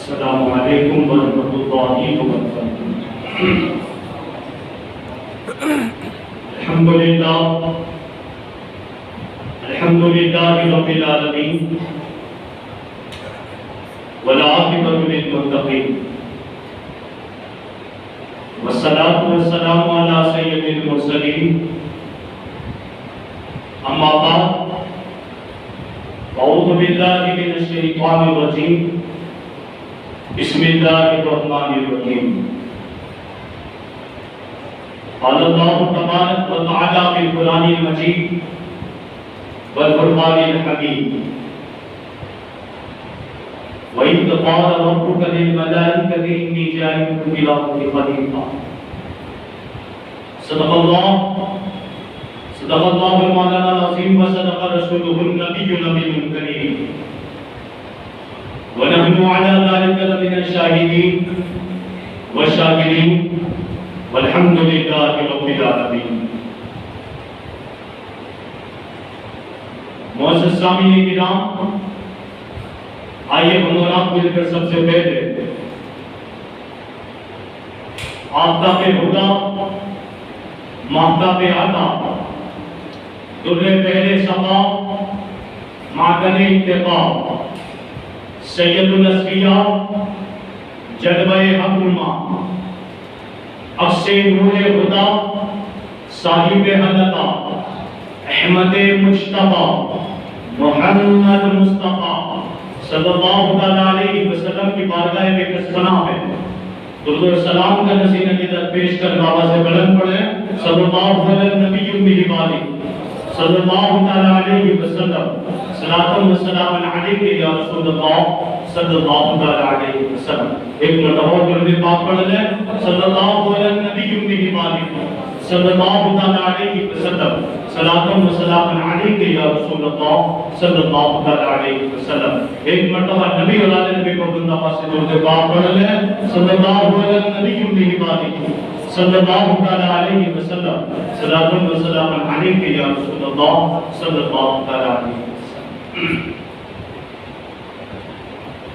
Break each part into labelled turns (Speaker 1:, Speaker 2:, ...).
Speaker 1: السلام علیکم ورحمۃ اللہ وبرکاتہ۔ الحمد للہ رب العالمین والعاقبۃ للمتقین والصلاۃ والسلام علی سید المرسلین، اما بعد، اعوذ باللہ من الشیطان الرجیم، بسم اللہ الرحمن الرحیم۔ قال اللہ تبارک و تعالی فی القرآن المجید والفرقان الحمید، وَإِذْ قَالَ رَبُّكَ لِلْمَلَائِكَةِ إِنِّي جَاعِلٌ فِي الْأَرْضِ خَلِيفَةً۔ صدق اللہ مولانا العظیم وصدق رسولہ النبی الکریم، ونحن على ذلك لمن الشاهدين والشاكرين والحمد لله رب العالمين۔ معزز سامعین کرام، آئیے ہم اور آپ مل کر سب سے پہلے آفتاب ہدیٰ، ماہتاب عطا، در پہلے صفا، معدن اتقا، سید الاسفیاء، جلوہ حق نما، عکس نور خدا، صاحب حضرت احمد مجتبی محمد مصطفیٰ صلی اللہ علیہ وسلم کی بارگاہ میں کسفنا ہے درود و سلام کا نذیر کی پیش کر آواز بلند پڑھیں، صلی اللہ علیہ نبی وآلہ صلی اللہ علیہ وسلم، صلاۃ و سلام علیک یا رسول اللہ صلی اللہ علیہ وسلم۔ ایک مرتبہ درود پاک پڑھ لیں، صلی اللہ علیہ نبی وآلہ صلی اللہ علیہ وسلم، صلاۃ و سلام علیک یا رسول اللہ صلی اللہ علیہ وسلم۔ ایک مرتبہ نبی اور آل نبی کو بندہ پاس سے درود پاک پڑھ لیں، صلی اللہ علیہ نبی وآلہ صلی اللہ علیہ وسلم، صلاۃ و سلام علیک یا رسول اللہ صلی اللہ علیہ وسلم۔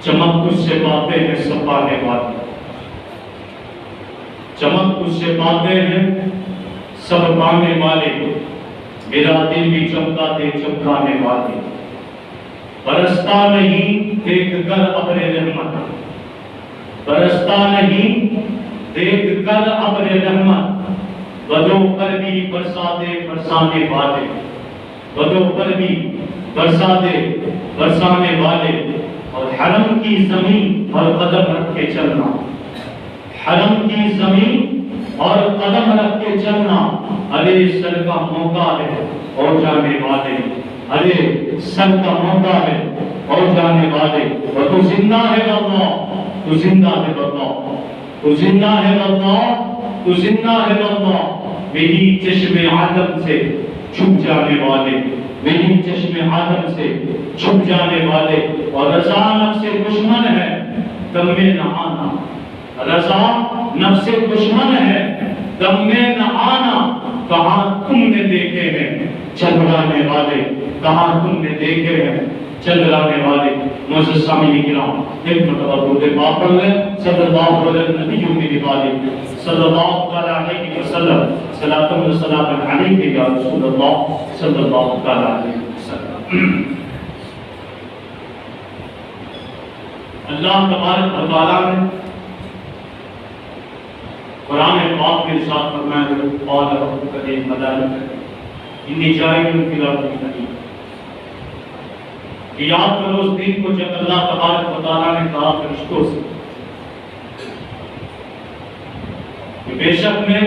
Speaker 1: چمک کچھ سے باتیں ہیں سب پانے والی، چمک کچھ سے باتیں ہیں سب پانے والے، میرا دل بھی چمکا دے چمکانے والے، برستا نہیں دیکھ کر ابر رحمت، برستا نہیں دیکھ کر ابر رحمت، بدوں پر بھی برسا دے برسانے والے، بدوں پر بھی برسا دے برسانے والے، اور حرم کی زمین اور قدم رکھ کے چلنا، حرم کی زمین اور قدم رکھ کے چلنا، ارے سر کا موقع ہے اور جانے والے، ارے سر کا موقع ہے اور جانے والے، اور تو زندہ ہے واللہ، تو زندہ ہے واللہ، تو زندہ ہے واللہ، تو زندہ ہے واللہ، میری چشم آدم سے چھپ جانے والے، میری چشم آدم سے چھپ جانے والے، اور رضا نفس دشمن ہے دم میں نہ آنا، رضا نفس دشمن ہے دم میں نہ آنا، کہاں تم نے دیکھے ہیں چلرانے والے، کہاں تم نے دیکھے ہیں چلرانے والے۔ معزز سامعین کرام، ایک مرتبہ درود پاک پڑھ لیں، صلی اللہ علیہ نبی وآلہ صلی اللہ علیہ وسلم، صلاۃ و سلام علیک یا رسول اللہ صلی اللہ علیہ وسلم۔ اللہ تبارک و تعالیٰ نے قرآن پاک میں ارشاد فرمایا ہے، قال ربک للملائکۃ انی جاعل فی الارض خلیفۃ۔ یاد کرو اس دن کو جب اللہ تبارک و تعالیٰ نے کہا فرشتوں سے کہ بے شک میں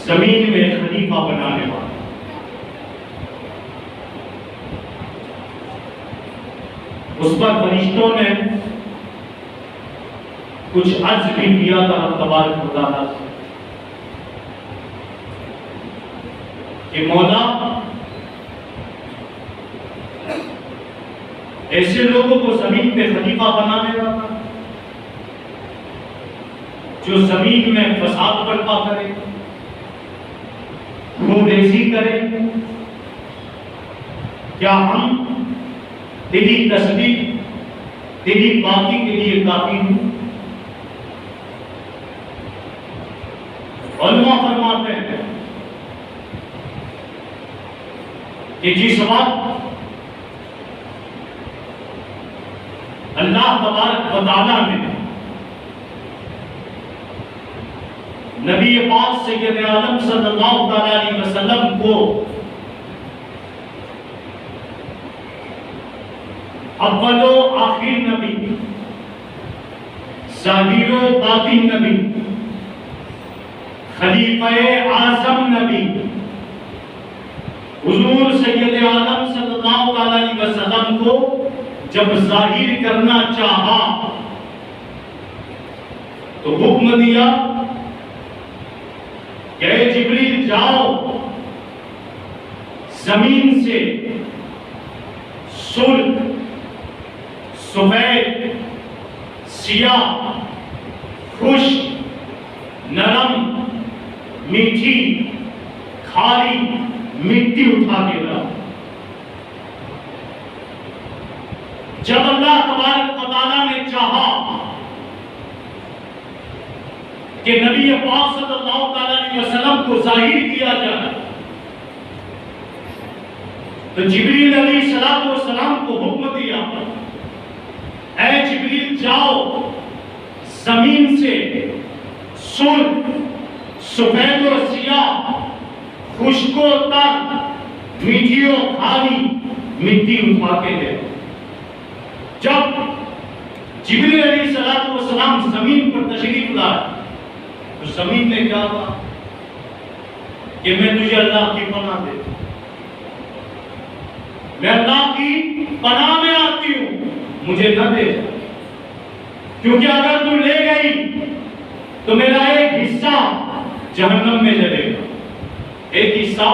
Speaker 1: زمین میں خلیفہ بنانے والا، اس پر فرشتوں نے کچھ عرض بھی کیا تھا رب تبارک و تعالیٰ سے کہ مولا ایسے لوگوں کو زمین پہ خلیفہ بنانے والا جو زمین میں فساد برپا کرے، خون ریزی کرے، کیا ہم دلی تصدیق تیری پاکی کے لیے کافی ہوں؟ علماء فرماتے ہیں کہ جس وقت اللہ تبارک و تعالیٰ نے نبی پاک سید عالم صلی اللہ علیہ وسلم کو اول و آخر نبی، ظاہر و باطن نبی، خلیفہ اعظم نبی حضور سید عالم صلی اللہ علیہ وسلم کو جب ظاہر کرنا چاہا تو حکم دیا کہ اے جبریل جاؤ، زمین سے سرخ، سفید، سیاہ، خشک، نرم، میٹھی، کھاری مٹی اٹھا کے لاؤ۔ جب اللہ تبارک و تعالیٰ نے چاہا کہ نبی پاک صلی اللہ علیہ وسلم کو ظاہر کیا جائے تو جبریل علیہ السلام کو حکم دیا، اے جبریل جاؤ، زمین سے سرخ، سفید و سیاہ، خشک و تر، میٹھی و کھاری مٹی اٹھا کے لے۔ جب جبریل علیہ السلام زمین پر تشریف لائے تو زمین نے کہا تھا کہ میں تجھے اللہ کی پناہ دیتا ہوں، میں اللہ کی پناہ میں آتی ہوں، مجھے نہ دے جا، کیونکہ اگر تو لے گئی تو میرا ایک حصہ جہنم میں جلے گا، ایک حصہ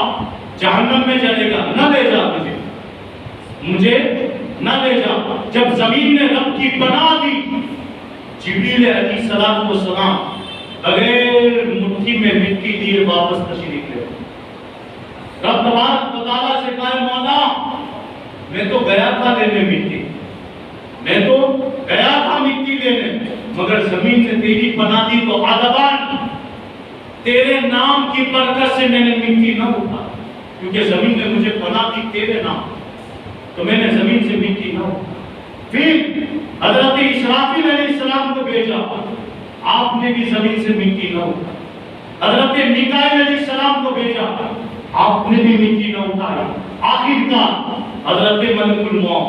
Speaker 1: جہنم میں جلے گا، نہ لے جا مجھے نہ لے جا۔ جب زمین نے رب کی پناہ دی، جبریل علیہ السلام بغیر مٹھی میں مٹی دیے واپس تشریف لے۔ رب تبارک و تعالیٰ سے کہا، مولا میں تو گیا تھا لینے مٹی، میں تو گیا تھا مٹی لینے، مگر زمین نے تیری پناہ دی تو ادباً تیرے نام کی برکت سے میں نے مٹی نہ اٹھا، کیونکہ زمین نے مجھے پناہ دی تیرے نام، تو میں نے زمین سے مٹی نہ اٹھا۔ پھر حضرت اسرافیل علیہ السلام کو بھیجا، آپ نے بھی زمین سے مٹی نہ اٹھا۔ حضرت میکائیل علیہ السلام کو بھیجا، آپ نے بھی مٹی نہ اٹھائی۔ آخر کار حضرت ملک الموت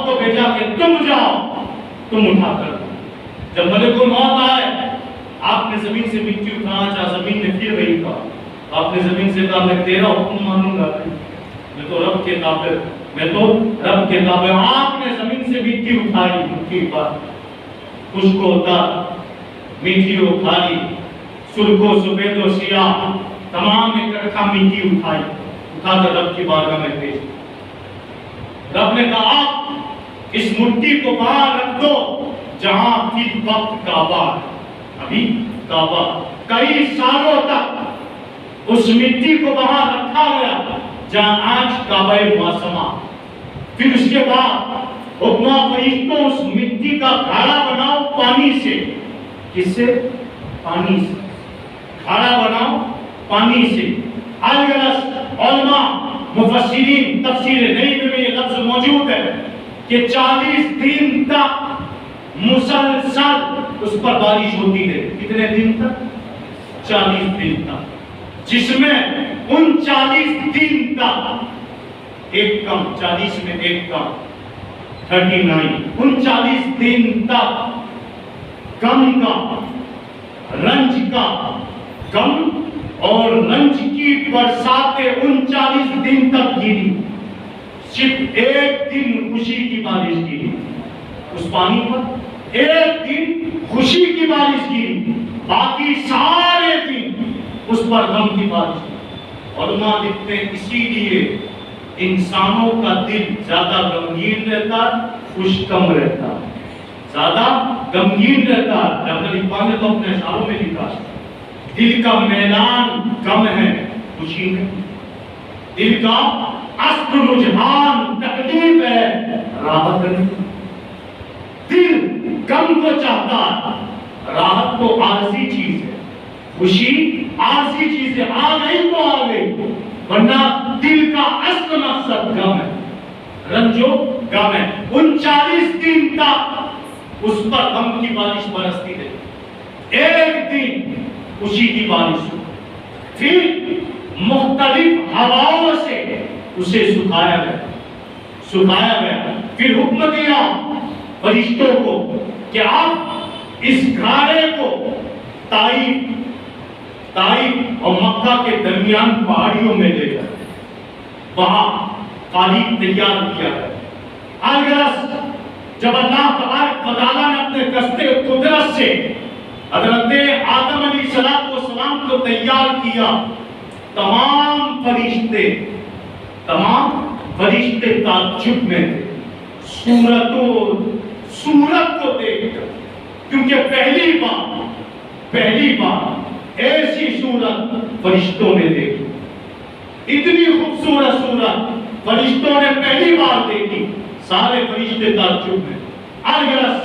Speaker 1: کو بھیجا کہ تم جاؤ، تم اٹھا کر۔ جب ملک الموت آئے، آپ نے زمین سے مٹی اٹھانا چاہا، زمین نے پھر وہی کہا، آپ نے زمین سے کہا میں تیرا حکم مانوں گا، میں تو رب کے تابع، میں تو رب کے تابع۔ آپ نے زمین سے مٹی اٹھائی، مٹی پر خشک و تر، میٹھی و کھاری، سرخ و سفید و سیاہ، تمام اکٹھا مٹی اٹھائی، اٹھا کر رب کی بارگاہ میں پیش۔ رب نے کہا اس مٹی کو باہر رکھ دو جہاں فی وقت کعبہ ہے، ابھی کعبہ کئی سالوں تک اس مٹی کو وہاں رکھا گیا جہاں آج کعبہ معظمہ۔ پھر اس کے بعد حکمہ فرشتوں اس مٹی کا گھڑا بناؤ پانی سے، کس سے؟ پانی سے، گھڑا بناؤ پانی سے۔ الگ علماء مفسرین تفسیر نئی میں یہ لفظ موجود ہے کہ 40 دن تک مسلسل اس پر بارش ہوتی ہے۔ کتنے دن تک؟ 40 دن تک، جس میں ان 40 دن تک ایک کم، 40 میں ایک کم 39، ان 40 دن تک غم کا، رنج کا، غم اور رنج کی برساتیں ان 40 دن تک گری، صرف ایک دن خوشی کی بارش گری اس پانی پر، ایک دن خوشی کی بارش گری، باقی سارے دن اس پر غم کی بارش گری۔ علماء لکھتے ہیں اسی لیے انسانوں کا دل زیادہ غمگین رہتا، خوش کم رہتا، زیادہ غمگین رہتا۔ ڈاکٹر اقبال نے تو اپنے اشعاروں میں لکھا، دل کا میلان کم ہے خوشی میں، دل کا اصل رجحان تکلیف ہے راحت نہیں. دل غم کو چاہتا ہے، راحت تو عارضی چیز ہے، خوشی عارضی چیز ہے، آ گئی تو آ گئی، ورنہ دل کا اصل مقصد غم ہے، رنجو غم ہے. 39 دن تک اس پر غم کی بارش برستی رہی، ایک دن خوشی کی بارش ہوئی، پھر مختلف ہواؤں سے اسے سکھایا گیا، پھر حکم دیا فرشتوں کو کہ آپ اس گھاڑے کو طائف اور مکہ کے درمیان پہاڑیوں میں لے جائیں، وہاں قالیب تیار کیا ہے. الغرض جب اللہ تبارک و تعالیٰ نے اپنے دستے قدرت سے حضرت آدم علیہ السلام کو تیار کیا، تمام فرشتے تعجب میں تھے صورت کو دیکھ کر، کیونکہ پہلی بار ایسی صورت فرشتوں نے دیکھی، اتنی خوبصورت صورت فرشتوں نے پہلی بار دیکھی، سارے فرشتے تعجب میں. الغرض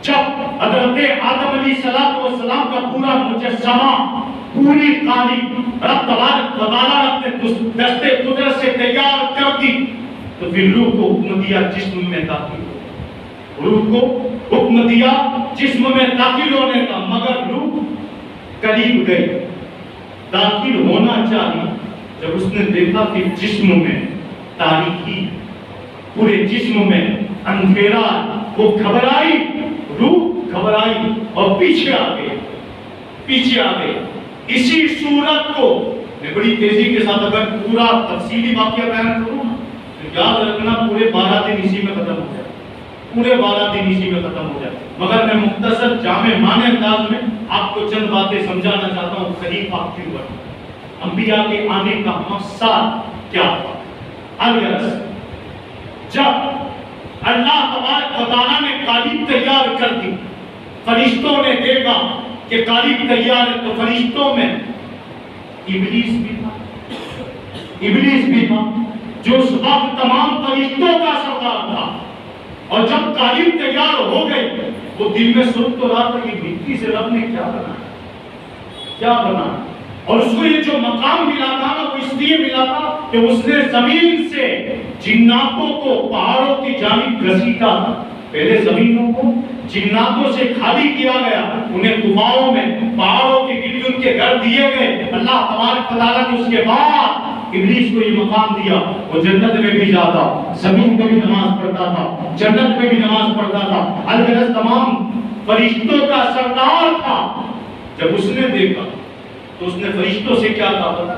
Speaker 1: جب حضرت آدم علیہ السلام کا پورا مجسمہ، پوری قالیب رب تبارک و تعالیٰ نے اپنے دستے قدرت سے تیار کر دی، تو پھر روح کو حکم دیا جسم میں داخل ہو، روح کو حکم دیا جسم میں داخل ہونے کا، مگر روح قریب گئی، داخل ہونا چاہیے. جب اس نے دیکھا کہ جسم میں تاریکی، پورے جسم میں اندھیرا، وہ گھبرائی، روح گھبرائی اور پیچھے آ گئی. اسی صورت کو میں بڑی تیزی کے ساتھ اگر پورا تفصیلی واقعہ بیان کروں تو یاد رکھنا پورے 12 دن اسی میں ختم ہو جائے، مگر میں مختصر جامع معنی انداز میں آپ کو چند باتیں سمجھانا چاہتا ہوں. خلیفہ کیوں بنا، انبیاء کے آنے کا مقصد کیا تھا. الغرض جب اللہ تبارک و تعالیٰ نے قالیب تیار کر دی، فرشتوں نے دیکھا کہ قالیب تیار ہے، تو فرشتوں میں ابلیس بھی تھا جو اس وقت تمام فرشتوں کا سردار تھا. اور جب قالیب تیار ہو گئی، وہ دل میں سوچ تو رہا تھا کہ مٹی سے رب نے کیا بنا، اور اس کو یہ جو مقام ملا تھا نا، وہ اس لیے ملا تھا کہ اس نے زمین سے جناتوں کو پہاڑوں کی جانب گھسیٹا تھا. پہلے زمینوں کو جناتوں سے خالی کیا گیا، انہیں غباروں میں پہاڑوں کے گرد ان کے گھر دیے گئے. اللہ تبارک و تعالیٰ نے اس کے بعد ابلیس کو یہ مقام دیا، وہ جنت میں بھی جاتا، زمین میں بھی نماز پڑھتا تھا، جنت میں بھی نماز پڑھتا تھا، الغرض تمام فرشتوں کا سردار تھا. جب اس نے دیکھا تو اس نے فرشتوں سے کیا کہا پتا؟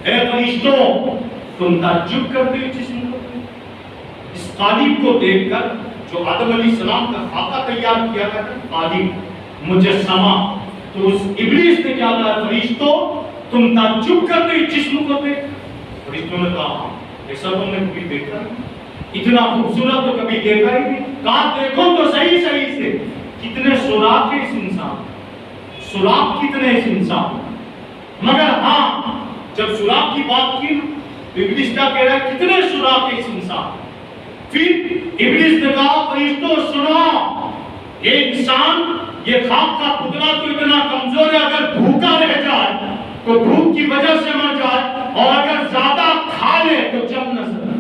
Speaker 1: اے فرشتوں، تم تعجب کرتے ہو جسم کو، اس قالیب کو دیکھ کر جو آدم علیہ السلام کا خاکہ تیار کیا گیا تھا، قالیب مجسمہ. تو اس ابلیس نے کیا کہا؟ فرشتوں، تم تعجب کرتے ہو جسم کو دیکھ. فرشتوں نے کہا ہاں، ایسا تم نے کبھی دیکھا نہیں، اتنا خوبصورت تو کبھی دیکھا ہی نہیں. کہا دیکھو تو صحیح سے کتنے سوراخ ہے اس انسان، سوراخ کتنے اس انسان. مگر ہاں جب سوراخ کی بات کی تو ابلیس کیا کہہ رہا ہے؟ کتنے سوراخ ہے اس انسان. پھر ابلیس نے کہا فرشتوں سنو، یہ انسان، یہ خاک کا پتلا تو اتنا کمزور ہے، اگر بھوکا رہ جائے تو بھوک کی وجہ سے مر جائے، اور اگر زیادہ کھا لے تو جم نہ سکے.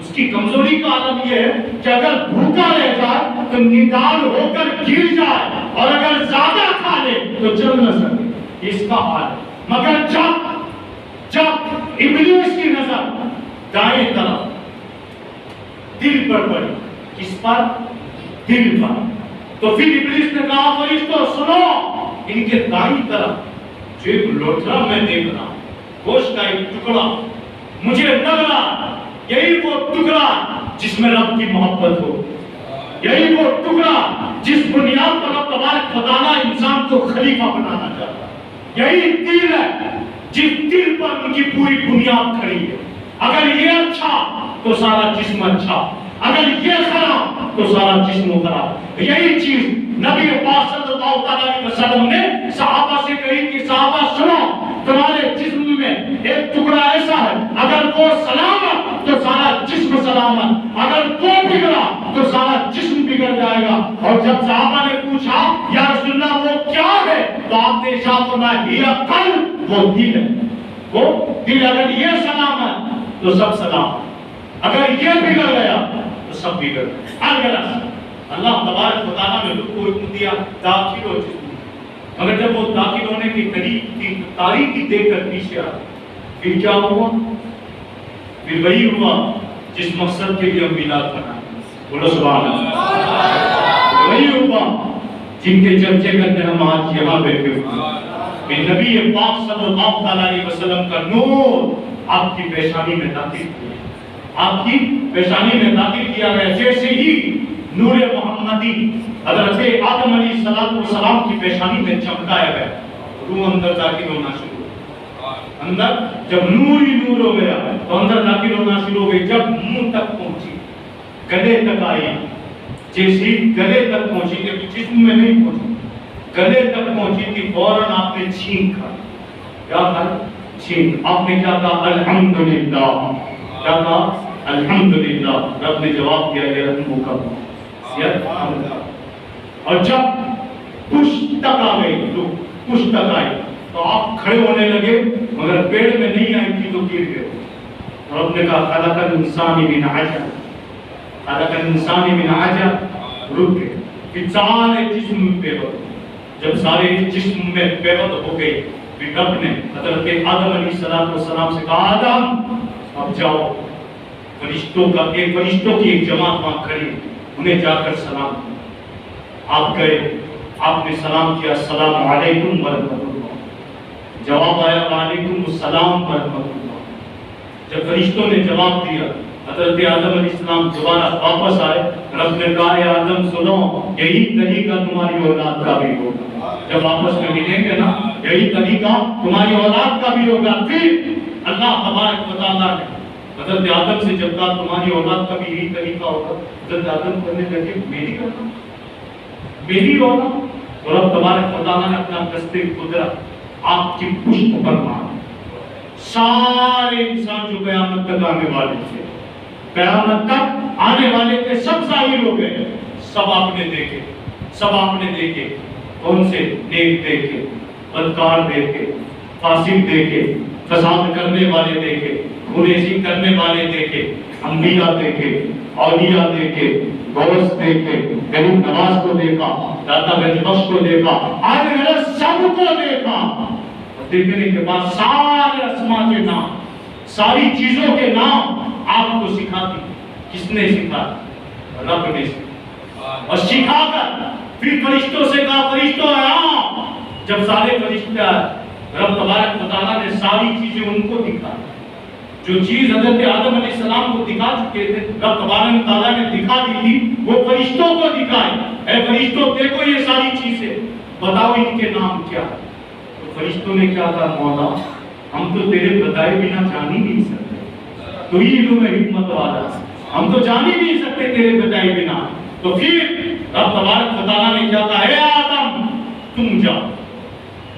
Speaker 1: اس کی کمزوری کا عالم یہ ہے کہ اگر بھوکا رہ جائے تو نڈال ہو کر گر جائے، اور اگر زیادہ کھا لے تو جم نہ سکے. اس کا حال ہے. مگر جب ابلیس کی نظر دائیں طرف دل پر پڑی، کس پر؟ دل پر. تو پھر ابلیس نے کہا فرشتوں سنو، ان کے دائیں طرف جو ایک لوٹھڑا میں دیکھ رہا ہوں، گوشت کا ایک ٹکڑا، مجھے لگ رہا یہی وہ ٹکڑا جس میں رب کی محبت ہو، یہی وہ ٹکڑا جس بنیاد پر رب تبارک و تعالیٰ انسان کو خلیفہ بنانا چاہتا ہے. یہی دل ہے جس دل پر ان کی پوری بنیاد کھڑی ہے. اگر یہ اچھا تو سارا جسم اچھا، اگر یہ خراب تو سارا جسم خراب. یہی چیز نبی پاک صلی اللہ علیہ وسلم نے صحابہ سے کہی کہ صحابہ سنو، تمہارے جسم میں ایک ٹکڑا ایسا ہے، اگر وہ سلامت تو سارا جسم سلامت، اگر وہ بگڑا تو سارا جسم بگڑ جائے گا. اور جب صحابہ نے پوچھا یا رسول اللہ وہ کیا ہے تو آپ نے ارشاد فرمایا یہ قلب، وہ دل ہے. وہ دل اگر یہ سلام ہے تو سب سلام، اگر یہ بگڑ گیا تو سب بگڑ گیا. اللہ تبارک و تعالیٰ نے لوگ کو حکم دیا داخل ہو جسم، مگر جب وہ داخل ہونے کی قریب کی تاریخی دیکھ کر پیچھے آ پھر کیا ہوا؟ پھر وہی ہوا جس مقصد کے لیے ہم میلاد منائیں. بولو سبحان اللہ. وہی ہوا جن کے چرچے کرتے ہم آج یہاں بیٹھے ہوئے. پھر نبی پاک صلی اللہ علیہ وسلم کا نور آپ کی پیشانی میں داخل کیا، آپ کی پیشانی میں داخل کیا گیا. جیسے ہی نور محمدی حضرت آدم علیہ السلام کی پیشانی میں چمکایا گیا، روح اندر داخل ہونا شروع. اندر جب نور ہی نور ہو گیا تو اندر داخل ہونا شروع ہو گئی. جب منہ تک پہنچی، گلے تک آئی، جیسی گلے تک پہنچی کہ جسم میں نہیں پہنچی، گلے تک پہنچی تھی، فوراً آپ نے چھینک کھا. کیا کھا؟ چھینک. آپ نے کیا کہا؟ الحمدللہ. کیا کہا؟ الحمدللہ. رب نے جواب دیا یہ رحموں کا. اور جب پشت تک آ گئی تو پشت تک آئی تو آپ کھڑے ہونے لگے، مگر پیڑ میں نہیں آئی تھی تو گر گئے. اور رب نے کہا خلق الانسان من عجل، خلق الانسان من عجل. رک گئے. پھر سارے جسم پہ جب سارے جسم میں پیوت ہو گئے، پھر رب نے حضرت آدم علیہ السلام سے کہا آدم اب جاؤ. فرشتوں کا فرشتوں کی ایک جماعت وہاں کھڑی، انہیں جا کر سلام. آپ گئے، آپ نے سلام کیا السلام علیکم ورحمۃ اللہ. جواب آیا وعلیکم السلام ورحمۃ اللہ. جب فرشتوں نے جواب دیا حضرت آدم علیہ السلام دوبارہ واپس آئے. رب نے کہا اے آدم سنو، یہی طریقہ تمہاری اولاد کا بھی ہوگا. جب آپس میں ملیں گے نا یہی طریقہ تمہاری اولاد کا بھی ہوگا. پھر اللہ تبارک و تعالیٰ نے حضرت آدم سے جب کہا تمہاری اولاد کا بھی یہی طریقہ ہوگا، حضرت آدم کرنے لگے میری اولاد، میری اولاد. اور رب تبارک و تعالیٰ نے اپنا دست قدرت آپ کی پشت پر مارا. سارے انسان جو قیامت تک آنے والے تھے، قیامت تک آنے والے تھے، سب ظاہر ہو گئے. سب آپ نے دیکھے، سب آپ نے دیکھے. کون سے؟ نیک دیکھے، بدکار دیکھے، فاسق دیکھے، فساد کرنے والے دیکھے، خونریزی کرنے والے دیکھے، انبیاء دیکھے، اولیاء دیکھے، غوث دیکھے، غریب نواز کو دیکھا، داتا گنج بخش کو دیکھا، آج سب کو دیکھا. دیکھنے کے بعد سارے اسماء کے نام، ساری چیزوں کے نام آپ کو سکھا دی. کس نے سکھا؟ رب نے سکھا. اور سکھا کر پھر فرشتوں سے کہا فرشتوں آیا. جب سارے فرشتے آئے رب تبارک و تعالیٰ نے ساری چیزیں ان کو دکھا. جو چیز حضرت آدم علیہ السلام کو دکھا چکے تھے رب تبارک و تعالیٰ نے دکھا دی تھی، وہ فرشتوں کو دکھائے. اے فرشتوں دیکھو یہ ساری چیزیں، بتاؤ ان کے نام کیا. تو فرشتوں نے کیا کہا مولا ہم تو تیرے بتائے بنا جان ہی نہیں سکتے، تو ہی علم حکمت والا، ہم تو جان ہی نہیں سکتے تیرے بتائے بنا. تو پھر رب تبارک و تعالیٰ نے کیا کہا اے آدم تم جاؤ،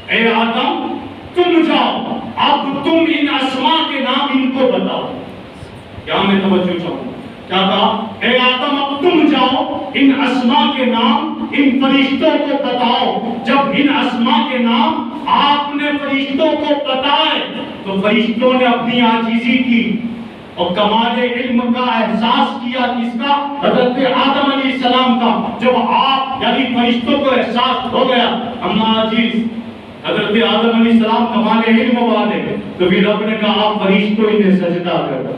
Speaker 1: اے آدم تم جاؤ، اب تم ان اسماء کے نام ان کو بتاؤ. کیا میں توجہ چاہوں؟ کیا کہا اے آدم اب تم جاؤ ان اسماء کے نام ان فرشتوں کو بتاؤ. جب ان اسماء کے نام آپ نے فرشتوں کو بتائے تو فرشتوں نے اپنی عاجزی کی اور کمال علم کا احساس کیا. کس کا؟ حضرت آدم علیہ السلام کا. جب آپ یعنی فرشتوں کو احساس ہو گیا ہم عاجز، حضرت آدم علیہ السلام کمال علم والے، تو پھر رب نے کہا آپ فرشتوں انہیں سجدہ کرو،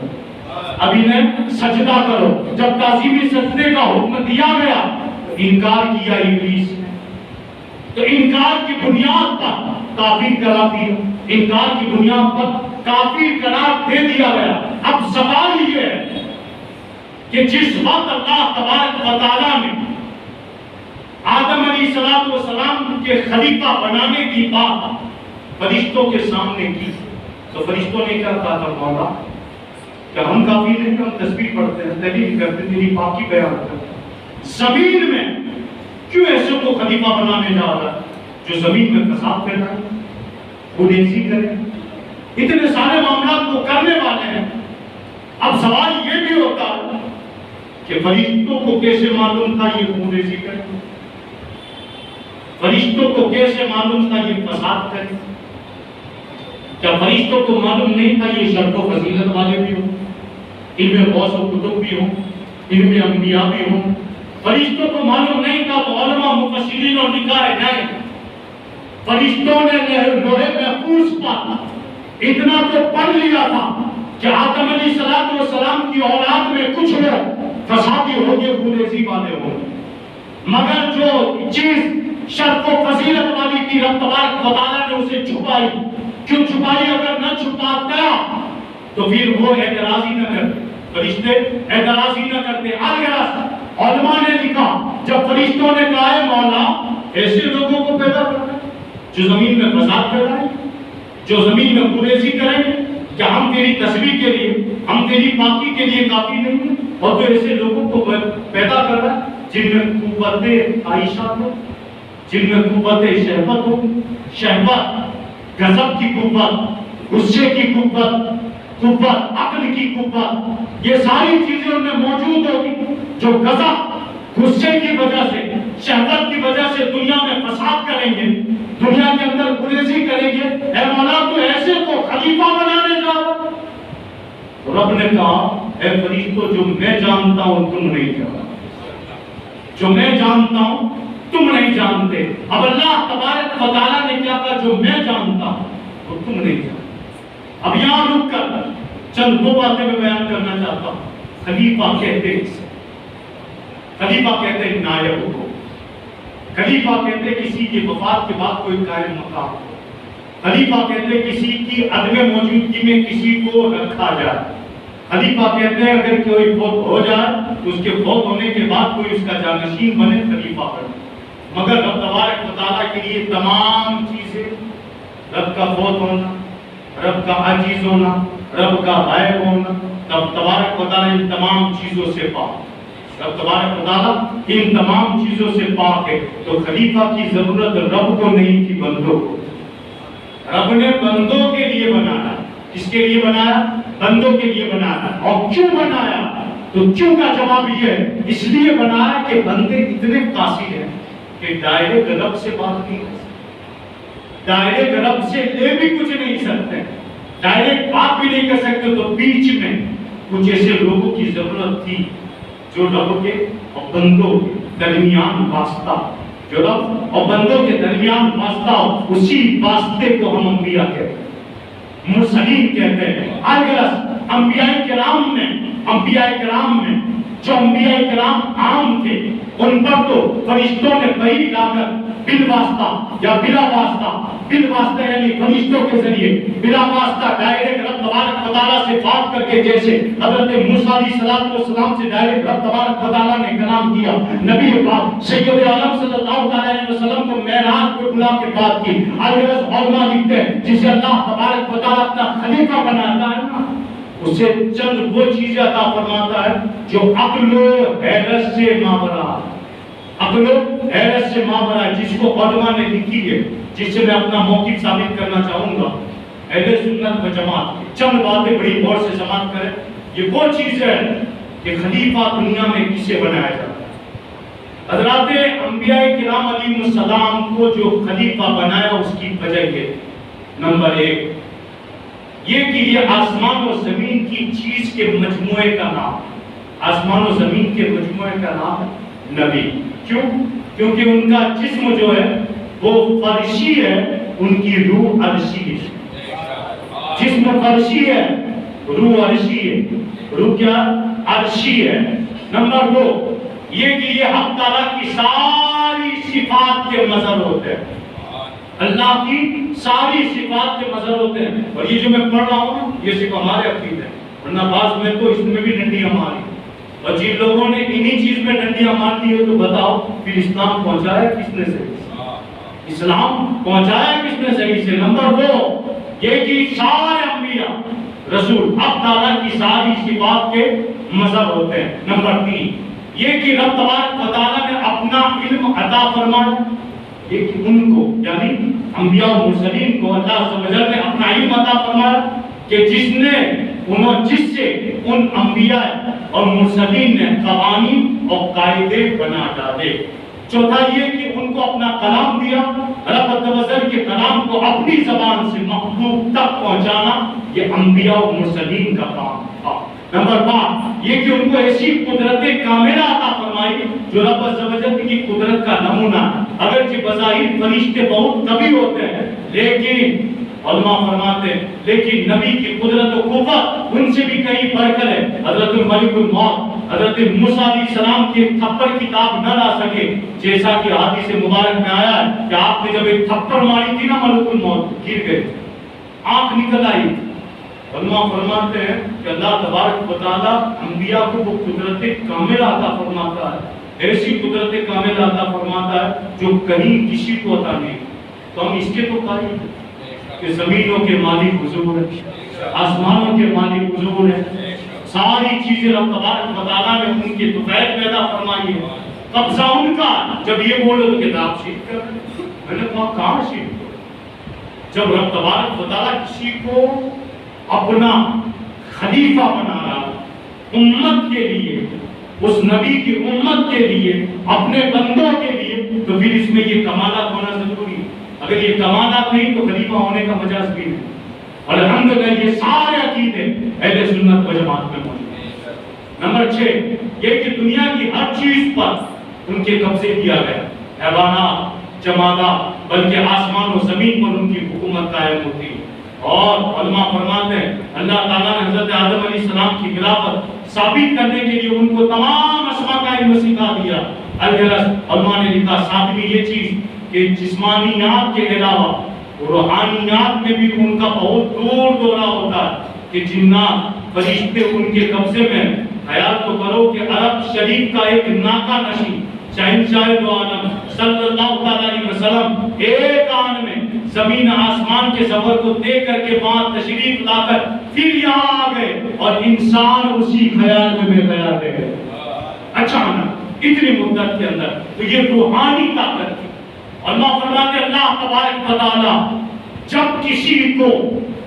Speaker 1: اب انہیں سجدہ کرو. جب تعظیمی سجدے کا حکم دیا گیا تو انکار کیا ابلیس نے. تو انکار کی بنیاد پر کافر قرار دیا، انکار کی بنیاد پر کافر قرار دے دیا گیا. اب سوال یہ ہے کہ جس وقت اللہ تبارک و تعالیٰ نے آدم علیہ السلام کے خلیفہ بنانے کی بات فرشتوں کے سامنے کی تو فرشتوں نے کیا کہا تھا مولا کہ ہم کافی نہیں، ہم تسبیح پڑھتے ہیں، تحلیل کرتے ہیں، تیری پاکی بیان کرتے ہیں. زمین میں کیوں ایسے کو خلیفہ بنانے جا رہا ہے جو زمین میں فساد کر رہا ہے، خونریزی کرے، اتنے سارے معاملات کو کرنے والے ہیں. اب سوال یہ بھی ہوتا ہے کہ فرشتوں کو کیسے معلوم تھا یہ خون ریزی کریں؟ فرشتوں کو کیسے معلوم تھا یہ فساد کریں؟ کیا فرشتوں کو معلوم نہیں تھا یہ شرف و فضیلت والے بھی ہوں، ان میں غوث و کتب بھی ہوں، ان میں انبیاء بھی ہوں؟ فرشتوں کو معلوم نہیں تھا تو علماء مفسرین اور لکھا ہے جائیں فرشتوں نے لوہے محفوظ پا اتنا تو پڑھ لیا تھا کہ آدم علیہ السلام کی اولاد میں کچھ لوگ فسادی ہو گئے، خونریزی والے ہوں، مگر جو چیز شرف و فضیلت والی تھی رب تبارک و تعالیٰ نے اسے چھپائی. کیوں چھپائی؟ اگر نہ چھپاتا تو پھر وہ اعتراض ہی نہ کرتے، فرشتے اعتراض ہی نہ کرتے. علماء نے لکھا جب فرشتوں نے کہا ہے مولا ایسے لوگوں کو پیدا کرنا جو زمین میں فساد کریں، جو زمین میں خونریزی کریں، کہ ہم تیری تسبیح کے لیے، ہم تیری پاکی کے لیے کافی نہیں ہیں، اور تو ایسے لوگوں کو پیدا کر رہا ہے جن میں قوت عائشہ ہو، جن میں قوت شہوت ہو، شہوت غضب کی قوت، غصے کی قوت، عقل کی قوت، یہ ساری چیزیں ان میں موجود ہوگی جو غضب غصے کی وجہ سے، شہوت کی وجہ سے دنیا میں فساد کریں گے، دنیا کے اندر خونریزی کریں گے. اے مولا تو ایسے کو خلیفہ بنانے جا رہا. رب نے کہا اے فرشتوں جو میں جانتا ہوں تم نہیں جانتے، جو میں جانتا ہوں تم نہیں جانتے. اب اللہ تبارک و تعالیٰ نے کیا کہا جو میں جانتا ہوں وہ تم نہیں جانتے. اب یہاں رک کر چند دو باتیں میں بیان کرنا چاہتا ہوں. خلیفہ کہتے ہیں، خلیفہ کہتے ہیں نائب کو، خلیفہ کہتے ہیں کسی کی وفات کے بعد کوئی قائم مقام، خلیفہ کہتے ہیں کسی کی عدم موجودگی میں کسی کو رکھا جائے، خلیفہ کہتے ہیں اگر کوئی فوت ہو جائے تو اس کے فوت ہونے کے بعد کوئی اس کا جانشین بنے، خلیفہ بنے. مگر رب تبارک و تعالیٰ کے لیے تمام چیزیں، رب کا فوت ہونا، رب کا عاجز ہونا، رب کا غائب ہونا، رب تبارک و تعالیٰ ان تمام چیزوں سے پاک، رب تبارک و تعالیٰ ان تمام چیزوں سے پاک ہے. تو خلیفہ کی ضرورت رب کو نہیں تھی، بندوں کو. رب نے بندوں کے لیے بنایا. کس کے لیے بنایا؟ بندوں کے لیے بنایا. اور کیوں بنایا؟ تو کیوں کا جواب یہ ہے، اس لیے بنایا کہ بندے اتنے قاصر ہیں کہ ڈائریکٹ رب سے بات نہیں کر سکتے، ڈائریکٹ رب سے لے بھی کچھ نہیں سکتے، ڈائریکٹ بات بھی نہیں کر سکتے. تو بیچ میں کچھ ایسے لوگوں کی ضرورت تھی جو رب کے اور بندوں کے درمیان واسطہ، جو رب اور بندوں کے درمیان واسطہ ہو. اسی واسطے کو ہم انبیاء کہتے ہیں، مرسلین کہتے ہیں. الغرض انبیاء کرام میں جو انبیاء کرام عام تھے ان پر تو فرشتوں نے وحی لا کر بالواسطہ یا بلا واسطہ یعنی فرشتوں کے ذریعے بلا واسطہ ڈائریکٹ رب تبارک و تعالیٰ سے بات کر کے، جیسے حضرت موسیٰ علیہ السلام سے ڈائریکٹ رب تبارک و تعالیٰ نے کلام کیا. نبی پاک سید عالم صلی اللہ علیہ وسلم کو معراج پہ بلا کے بات کی. الغرض علماء لکھتے ہیں جسے اللہ تبارک و تعالیٰ اپنا خلیفہ بناتا ہے نا، اسے چند وہ چیزیں عطا فرماتا ہے جو عقل و حیرت سے ماورا، عقل و حیرت سے ماورا، جس کو علماء نے لکھی ہے، جس سے میں اپنا موقف ثابت کرنا چاہوں گا. اہل سنت و جماعت چند باتیں بڑی غور سے سماعت کریں. یہ وہ چیز ہے کہ خلیفہ دنیا میں کسے بنایا جاتا ہے. حضرات انبیاء کرام علیہ السلام کو جو خلیفہ بنایا اس کی وجہ یہ، نمبر ایک یہ کہ یہ آسمان و زمین کی چیز کے مجموعے کا نام، آسمان و زمین کے مجموعے کا نام ہے نبی. کیوں؟ کیونکہ ان کا جسم جو ہے وہ فرشی ہے، ان کی روح عرشی ہے. جسم فرشی ہے، روح عرشی ہے. روح کیا؟ عرشی ہے. نمبر دو یہ کہ یہ حق تعالیٰ کی ساری صفات کے مظہر ہوتے ہیں، اللہ کی ساری صفات کے مظہر ہوتے ہیں. اور یہ جو میں پڑھ رہا ہوں یہ صرف ہمارے عقیدے ہیں، ورنہ بعض میں تو اس میں بھی ڈنڈیاں ماری. اور جن لوگوں نے انہی چیز میں ڈنڈیاں مار دی ہو تو بتاؤ پھر اسلام پہنچایا کس نے صحیح سے؟ اسلام پہنچایا کس نے صحیح سے؟ نمبر دو یہ کہ سارے انبیاء رسول حق تعالیٰ کی ساری صفات کے مظہر ہوتے ہیں. نمبر تین یہ کہ رب تبارک و تعالیٰ نے اپنا علم عطا فرمایا، یہ کہ ان کو یعنی انبیاء و مرسلین کو اللہ سبحانہ نے اپنا علم عطا فرمایا کہ جس نے جس سے ان انبیاء اور مرسلین نے قوانین اور قاعدے بنا ڈالے۔ چوتھا یہ کہ ان کو اپنا کلام دیا، رب عزوجل کے کلام کو اپنی زبان سے مخلوق تک پہنچانا، یہ انبیاء اور مرسلین کا کام تھا۔ نمبر 5 یہ کہ ان کو ایسی قدرت کاملہ عطا فرمائی جو رب عزوجل کی قدرت کا نمونہ، اگرچہ بظاہر فرشتے بہت کبھی ہوتے ہیں، لیکن علماء فرماتے ہیں لیکن نبی کی قدرت و قوت ان سے بھی کہیں بڑھ کر ہے۔ حضرت الملک الموت حضرت موسیٰ علیہ السلام کی ایک تھپڑ کی تاب نہ لا سکے، جیسا کہ حدیث مبارک میں آیا ہے کہ آپ نے جب ایک تھپڑ ماری تھی نا ملک الموت گر گئے، آنکھ نکل آئی۔ علماء فرماتے ہیں کہ اللہ تبارک و تعالیٰ انبیاء کو وہ قدرت کاملہ عطا فرماتا ہے، ایسی قدرت کاملہ عطا فرماتا ہے جو کہیں کسی کو عطا نہیں۔ تو ہم اس کے تو قائل ہیں کہ زمینوں کے مالک حضور ہے، آسمانوں کے مالک حضور ہے، ساری چیزیں رب تبارک و تعالیٰ نے ان کے توفیق پیدا فرمائی ہے، قبضہ ان کا۔ جب یہ بولو تو کتاب شیٹ کر میں نے کہا کہاں شیٹ کر؟ جب رب تبارک و تعالیٰ کسی کو اپنا خلیفہ بنا رہا امت کے لیے، اس نبی کی امت کے لیے، اپنے بندوں کے لیے، تو پھر اس میں یہ کمالات ہونا ضروری ہے۔ اگر یہ کمالات نہیں تو خلیفہ ہونے کا مجاز بھی نہیں۔ الحمدللہ یہ سارے عقیدے اہل سنت و جماعت میں موجود ہیں۔ نمبر 6 یہ کہ دنیا کی ہر چیز پر ان کے قبضے کیا گیا، حیوانات، جمادات، بلکہ آسمان و زمین پر ان کی حکومت قائم ہوتی ہے۔ اور علماء فرماتے ہیں اللہ تعالیٰ نے حضرت آدم علیہ السلام کی خلافت ثابت کرنے کے لیے ان کو تمام اسماء کا علم سکھا دیا۔ علماء نے لکھا ساتویں یہ چیز کہ جسمانیات کے علاوہ روحانیات میں بھی ان کا بہت دور دورہ ہوتا ہے کہ جنات فرشتے ان کے قبضے میں۔ خیال تو کرو کہ عرب شریف کا ایک ناکا نشین شہنشاہ دو عالم صلی اللہ علیہ وسلم ایک آن میں زمین آسمان کے سفر کو طے کر کے وہاں تشریف لا کر پھر یہاں آ گئے اور انسان اسی خیال میں بے قرار رہ گئے اچانک اتنی مدت کے اندر۔ تو یہ روحانی طاقت تھی۔ علماء فرماتے ہیں اللہ تبارک و تعالیٰ جب کسی کو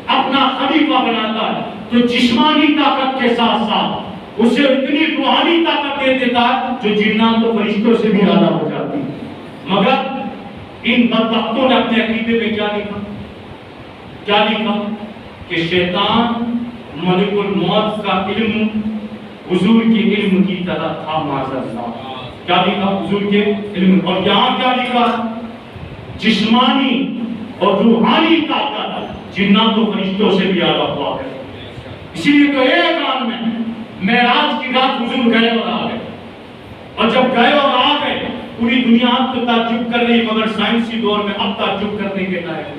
Speaker 1: اپنا خلیفہ بناتا ہے تو جسمانی طاقت کے ساتھ ساتھ اسے اتنی روحانی طاقت دے دیتا ہے جو جنات و فرشتوں سے بھی اعلیٰ ہو جاتی ہے۔ مگر ان بدبختوں نے اپنے عقیدے میں کیا لکھا کہ شیطان ملک الموت کا علم حضور کے علم کی طرح تھا۔ معاذ اللہ کیا لکھا؟ حضور کے علم۔ اور یہاں کیا لکھا؟ جسمانی اور روحانی طاقت جنات و فرشتوں سے بھی اعلیٰ ہوا ہے۔ اسی لیے تو ایک آن میں معراج کی رات حضور گئے اور آ گئے، اور جب گئے اور آ گئے پوری دنیا اب تو تعجب کر رہی، مگر سائنسی دور میں اب تعجب کرنے کے لائق۔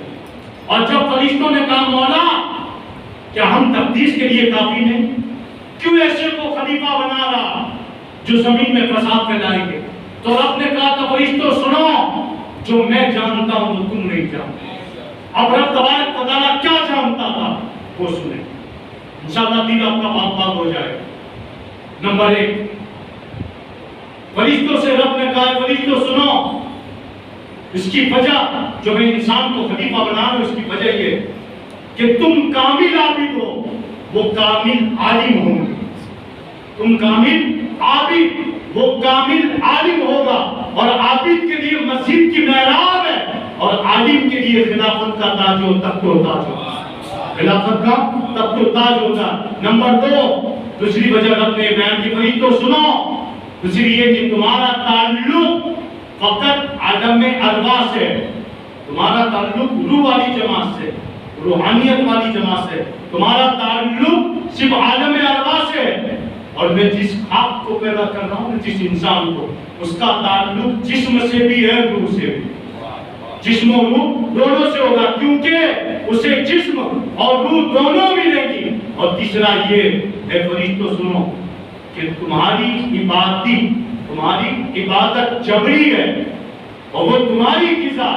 Speaker 1: اور جب فرشتوں نے کہا مولا کیا ہم تقدیس کے لیے کافی نہیں؟ کیوں ایسے کو خلیفہ بنا رہا جو زمین میں فساد پھیلائیں گے؟ تو رب نے کہا تھا فرشتوں سنو، جو میں جانتا ہوں وہ تم نہیں جانتے۔ اب رب تبارک و تعالیٰ کیا جانتا تھا وہ سنیں، انشاءاللہ دل آپ کا بات ہو جائے۔ نمبر 1 فرشتوں سے رب نے کہا فرشتوں سنو، اس کی وجہ جو میں انسان کو خلیفہ بنا رہا ہوں اس کی وجہ یہ کہ تم کامل عابد ہو، وہ کامل عالم ہوں گے۔ تم کامل عابد، وہ کامل عالم ہوگا۔ اور عابد کے لیے مسجد کی محراب ہے اور عالم کے لیے خلافت کا تاج و تخت و تاج ہوگا، خلافت کا تخت و تاج ہوگا۔ نمبر 2 دوسری وجہ رب نے بیان کی فرشتوں سنو، دوسری یہ کہ تمہارا تعلق فقط عالم ارواح سے، تمہارا تعلق روح والی جماعت سے، روحانیت والی جماعت سے، تمہارا تعلق صرف عالم ارواح سے ہے۔ اور میں جس آپ کو پیدا کر رہا ہوں جس انسان کو، اس کا تعلق جسم سے بھی ہے روح سے بھی، جسم و روح دونوں سے ہوگا، کیونکہ اسے جسم اور روح دونوں ملیں گی۔ اور تیسرا یہ ہے فرشتوں سنو کہ تمہاری عبادت جبری ہے اور وہ تمہاری غذا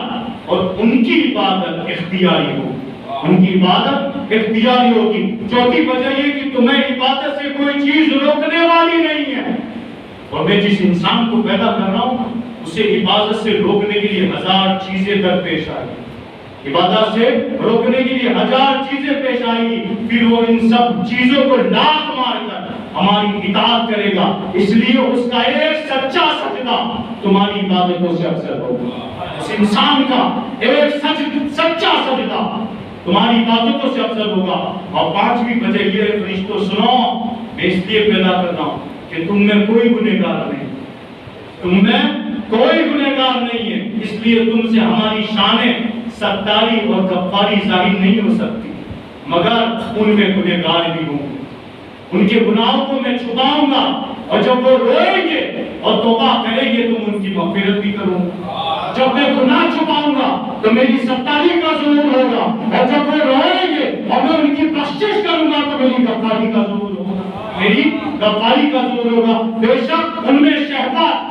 Speaker 1: اور ان کی عبادت اختیاری ہو، ان کی عبادت اختیاری ہوگی۔ چوتھی وجہ یہ کہ تمہیں عبادت سے کوئی چیز روکنے والی نہیں ہے، اور میں جس انسان کو پیدا کر رہا ہوں اسے عبادت سے روکنے کے لیے 1000 چیزیں درپیش آئی، عبادت سے روکنے کے لیے ہزار چیزیں پیش آئیں گی، پھر وہ ان سب چیزوں کو لات مار کر ہماری اطاعت کرے گا۔ اس لیے اس کا ایک سچا سجدہ تمہاری عبادتوں سے افضل ہوگا۔ اس انسان کا ایک سچا سجدہ تمہاری عبادتوں سے افضل ہوگا۔ اور 5ویں وجہ یہ ہے، فرشتوں سنو، میں اس لیے پیدا کرتا ہوں کہ تم میں کوئی گنہگار نہیں، تم میں کوئی گنہگار نہیں ہے، اس لیے تم سے ہماری شانیں ستاری اور غفاری ظاہر نہیں ہو سکتی، مگر ان میں گنہگار بھی ہوں گے۔ ان کے گناہوں کو میں چھپاؤں گا، اور جب وہ روئیں گے اور توبہ کریں گے تو ان کی مغفرت بھی کروں گا۔ جب میں گناہ چھپاؤں گا تو میری ستاری کا ظہور ہوگا، اور جب وہ روئیں گے اور میں ان کی بخشش کروں گا تو میری غفاری کا ظہور ہوگا، میری غفاری کا ظہور ہوگا۔ بے شک ان میں شہوت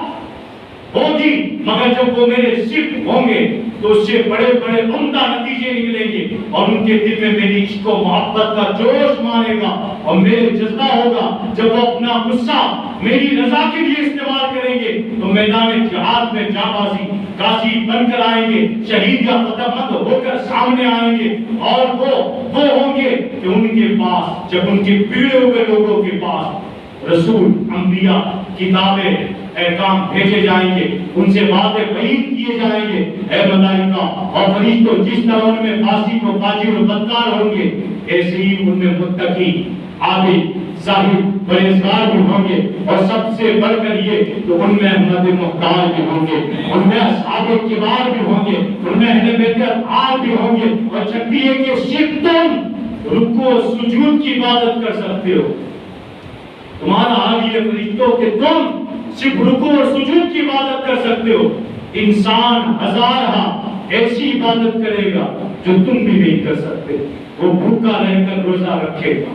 Speaker 1: ہوگی، مگر جب وہ میرے صرف ہوں گے تو اس سے بڑے بڑے عمدہ نتیجے نکلیں گے، اور ان کے دل میں میری عشق و محبت کا جوش مارے گا اور میرے جذبہ ہوگا۔ جب وہ اپنا غصہ میری رضا کے لیے استعمال کریں گے تو میدان جہاد میں جانبازی غازی بن کر آئیں گے، شہید یا فتح مند ہو کر سامنے آئیں گے، اور وہ ہوں گے کہ ان کے پاس، جب ان کے پیڑے ہوئے لوگوں کے پاس رسول، انبیاء، کتابیں، احکام بھیجے جائیں گے، ان سے باتیں بیان کیے جائیں گے۔ اے ملائکہ اور فرشتوں، جس طرح ان میں فاسق و فاجر و بدکار ہوں گے، ایسے ہی ان میں متقی، عابد، زاہد، پرہیزگار بھی ہوں گے، اور سب سے بڑھ کر یہ کہ ان میں احمد مختار بھی ہوں گے، ان میں اصحاب کبار بھی ہوں گے، ان میں اہل بیت اطہار بھی ہوں گے۔ اور چھٹی ہے کہ صرف تم رکوع و سجود کی عبادت کر سکتے ہو۔ تمہارا حال یہ فرشتوں کہ تم صرف رکوع اور سجود کی عبادت کر سکتے ہو۔ انسان ہزارہ ایسی عبادت کرے گا جو تم بھی نہیں کر سکتے۔ وہ بھوکا رہ کر روزہ رکھے گا،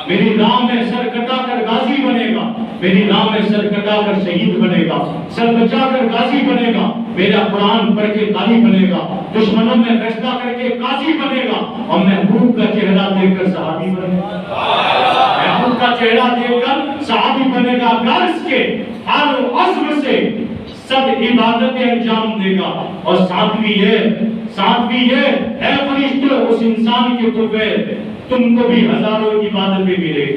Speaker 1: میری راہ میں سر کٹا کر غازی بنے گا، میری راہ میں سر کٹا کر شہید بنے گا، سر بچا کر غازی بنے گا، میرا قرآن پڑھ کے قاری بنے گا، دشمنوں میں فیصلہ کر کے قاضی بنے گا، اور محبوب کا چہرہ دیکھ کر صحابی بنے گا، محبوب کا چہرہ دیکھ کر صحابی بنے گا۔ غرض کے ہر عزم سے سب عبادتیں انجام دے گا۔ اور ساتویں یہ اے فرشتوں، اس انسان کے طفیل تم کو بھی ہزاروں عبادتیں ملے گی،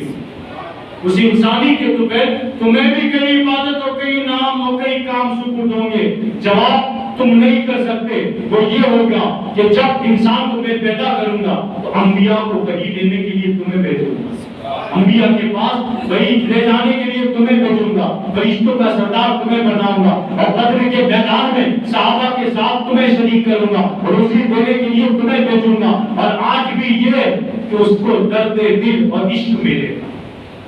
Speaker 1: اس انسانی کے طفیل تمہیں بھی کئی عبادت اور کئی نام اور کئی کام سپرد ہوں گے۔ جواب تم نہیں کر سکتے وہ یہ ہوگا کہ جب انسان کو میں پیدا کروں گا تو انبیاء کو وحی دینے کے لیے تمہیں بھیجوں گا، انبیاء کے پاس وحی لے جانے کے لیے تمہیں بھیجوں گا، فرشتوں کا سردار تمہیں بناؤں گا، اور بدر کے میدان میں صحابہ کے ساتھ تمہیں شریک کروں گا، روزی دینے کے لیے تمہیں بھیجوں گا۔ اور آج بھی یہ کہ اس کو درد دل اور عشق ملے گا،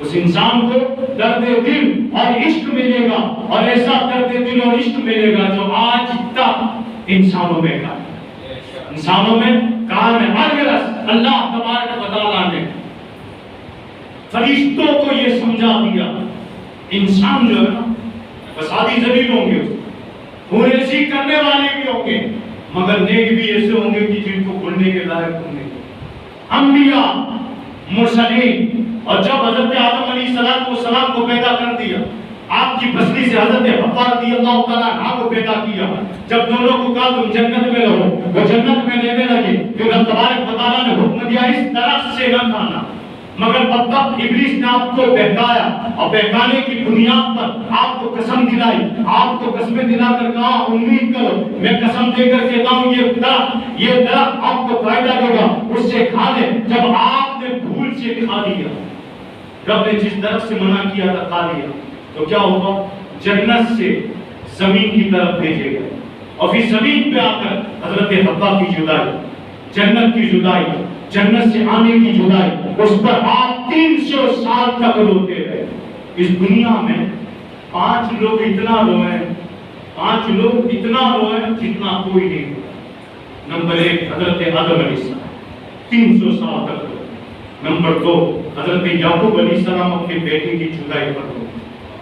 Speaker 1: اس انسان کو درد دل اور عشق ملے گا، اور ایسا درد دل اور عشق ملے گا جو آج تک انسانوں میں کہا ہے، انسانوں میں کہا ہے۔ اگر اللہ تبارک و تعالیٰ نے فرشتوں کو یہ سمجھا دیا، انسان جو ہے نا فسادی ذلیل ہوں گے، خونریزی کرنے والے بھی ہوں گے، مگر نیک بھی ایسے ہوں گے کہ جن کو بھولنے کے لائق ہوں گے۔ انبیاء، مرسلین، اور جب حضرت آدم علیہ السلام کو پیدا کر دیا، آپ کی بستی سے حضرت حوا رضی اللہ تعالیٰ عنہ کو پیدا کیا، جب دونوں کو کہا تم جنت میں رہو، وہ جنت میں رہنے لگے، پھر اللہ تبارک و تعالیٰ نے حکم دیا اس درخت سے نہ کھانا، مگر بدبخت ابلیس نے آپ کو بہکایا، اور بہکانے کی بنیاد پر آپ کو قسم دلائی، آپ کو قسمیں دلا کر کہا امید کرو، میں قسم دے کر کہتا ہوں یہ درخت آپ کو فائدہ دے گا، اس سے کھا لے۔ جب آپ نے بھول سے کھا لیا، رب نے جس درخت سے منع کیا تھا کھا لیا، تو کیا ہوگا؟ جنت سے زمین کی طرف بھیجے گئے، اور پھر زمین پہ آ کر حضرت حوا کی جدائی، جنت کی جدائی، جنت سے آنے کی جدائی، اس پر آپ 300 سال تک روتے رہے۔ اس دنیا میں 5 لوگ اتنا روئے، 5 لوگ اتنا روئے جتنا کوئی نہیں روئے۔ نمبر 1 حضرت آدم علیہ السلام 300 سال تک روئے۔ نمبر 2 حضرت یعقوب علیہ السلام اپنے بیٹے کی جدائی پر روئے،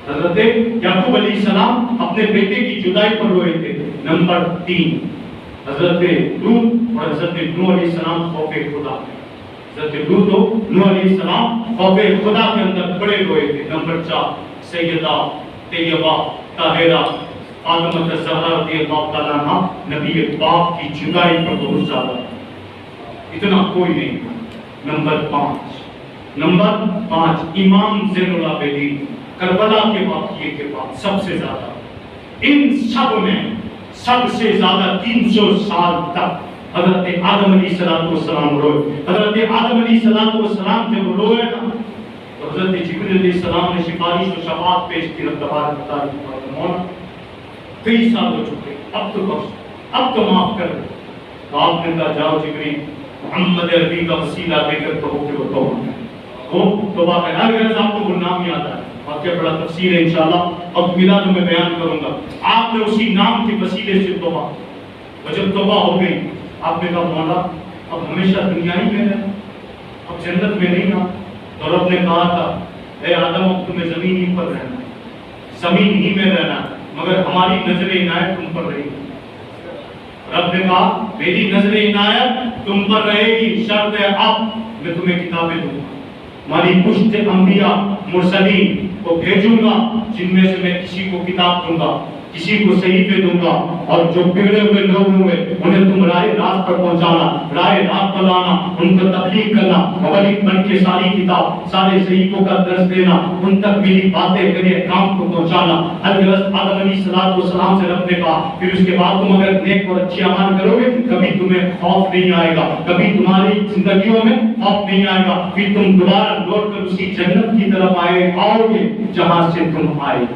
Speaker 1: حضرت یعقوب علیہ السلام اپنے بیٹے کی جدائی پر روئے تھے۔ نمبر 3 حضرت لوط اور حضرت نوح علیہ السلام خوف خدا میں، حضرت لوط اور نوح علیہ السلام خوف خدا کے اندر بڑے روئے تھے۔ نمبر 4 سیدہ طیبہ طاہرہ فاطمہ الزہرا رضی اللہ تعالیٰ عنہ نبی پاک کی جدائی پر بہت زیادہ اتنا کوئی نہیں. نمبر 5 امام زین العابدین کربلا کے واقعے کے بعد سب سے زیادہ ان سب میں سب سے زیادہ 300 سال تک حضرت آدم علیہ السلام روئے. حضرت آدم علیہ السلام جب روئے نا تو حضرت جبریل علیہ السلام نے سفارش و شفاعت پیش کی. رب تبارک و تعالیٰ کی مولا کئی سال ہو چکے, اب تو بخش, اب تو معاف کر. تو آپ نے کہا جاؤ جبریل محمد عربی کا وسیلہ دے کر کہو کہ وہ توبہ کرے. اگر آپ کو وہ نام یاد آئے واقعہ بڑا تفصیل ہے انشاءاللہ اب ملا تو میں بیان کروں گا. آپ نے اسی نام کے وسیلے سے توبہ, اور جب توبہ ہو گئی آپ نے کہا مولا اب ہمیشہ دنیا ہی میں رہنا, اب جنت میں نہیں نا. تو رب نے کہا تھا اے آدم اب تمہیں زمین ہی پر رہنا, زمین ہی میں رہنا, مگر ہماری نظر عنایت تم پر رہے گی. رب نے کہا میری نظر عنایت تم پر رہے گی, شرط ہے اب میں تمہیں کتابیں دوں گا, ہماری پشت انبیاء مرسلین کو بھیجوں گا جن میں سے میں کسی کو کتاب دوں گا, کسی کو صحیفے دوں گا, اور جو بگڑے ہوئے لوگ ہوئے انہیں تم راہ راست پر پہنچانا, راہ راست پر لانا, ان کو تبلیغ کرنا, مبلغ بن کے ساری کتاب سارے صحیفوں کا درس دینا, ان تک میری باتیں میرے احکام کو پہنچانا. حضرت آدم علیہ السلام سے رب نے کہا پھر اس کے بعد تم اگر نیک اور اچھے اعمال کرو گے کبھی تمہیں خوف نہیں آئے گا, کبھی تمہاری زندگیوں میں خوف نہیں آئے گا, پھر تم دوبارہ لوٹ کر اسی جنت کی طرف آؤ گے جہاں سے تم آئے گے,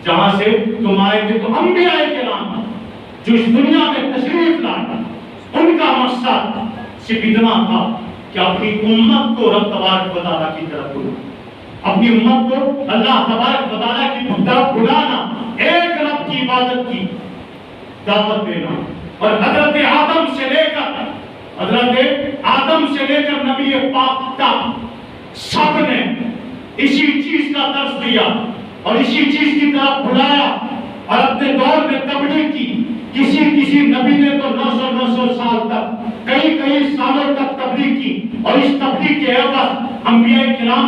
Speaker 1: جہاں سے تم آئے تھے. تو انبیاء کرام جو اس دنیا میں تشریف لائے ان کا مقصد صرف اتنا تھا کہ اپنی امت کو رب تبارک و تعالیٰ کی طرف بلانا, اپنی امت کو اللہ تبارک و تعالیٰ کی طرف بلانا, ایک رب کی عبادت کی دعوت دینا. اور حضرت آدم سے لے کر نبی پاک تک سب نے اسی چیز کا درس دیا اور اسی چیز کی طرف بلایا, اور اپنے دور میں تبلیغ کی. کسی نبی نے تو 900 سال تک کئی سالوں تک تبلیغ کی, اور اس تبلیغ کے عوض انبیاء کرام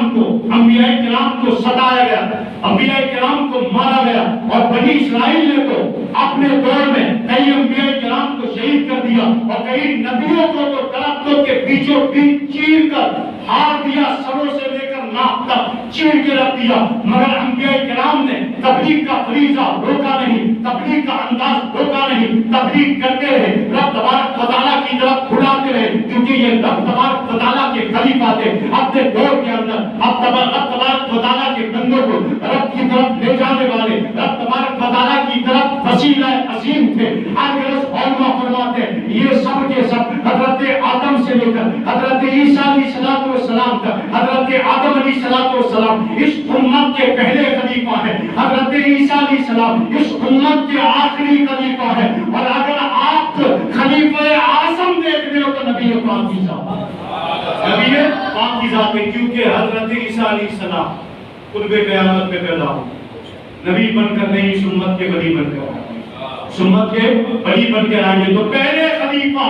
Speaker 1: کو ستایا گیا, انبیاء کرام کو مارا گیا, اور بنی اسرائیل نے تو اپنے دور میں کئی انبیاء کرام کو شہید کر دیا, اور کئی نبیوں کو تو درختوں کے بیچوں بیچ چیر کر ہار دیا, سروں سے لے کر ناک تک چیر کے رکھ دیا. مگر انبیاء کرام نے تبلیغ کا فریضہ روکا نہیں, تبلیغ کا انداز روکا نہیں, تبلیغ کرتے رہے, رب تبارک و تعالیٰ کی طرف بلاتے رہے, کیونکہ یہ رب تبارک و تعالیٰ کے خلیفہ تھے. اپنے دور کے اندر رب تبارک و تعالیٰ کے بندوں کو رب کی طرف لے جانے والے, رب تبارک و تعالیٰ کی طرف وسیلہ عظیم تھے. علماء فرماتے ہیں یہ سب کے سب حضرت آدم سے لے کر حضرت عیسیٰ علیہ السلام تک, حضرت آدم علیہ السلام اس امت کے پہلے خلیفہ ہیں, حضرت عیسیٰ علیہ السلام اس امت کے آخری خلیفہ ہیں, اور اگر آپ خلیفہ اعظم دیکھتے ہو تو نبی پاک کی ذات ہے, کیونکہ حضرت عیسیٰ علیہ السلام قرب قیامت میں پیدا ہو, نبی بن کر نہیں, اس امت کے ولی بن کر, اس امت کے ولی بن کر آئیں گے. تو پہلے خلیفہ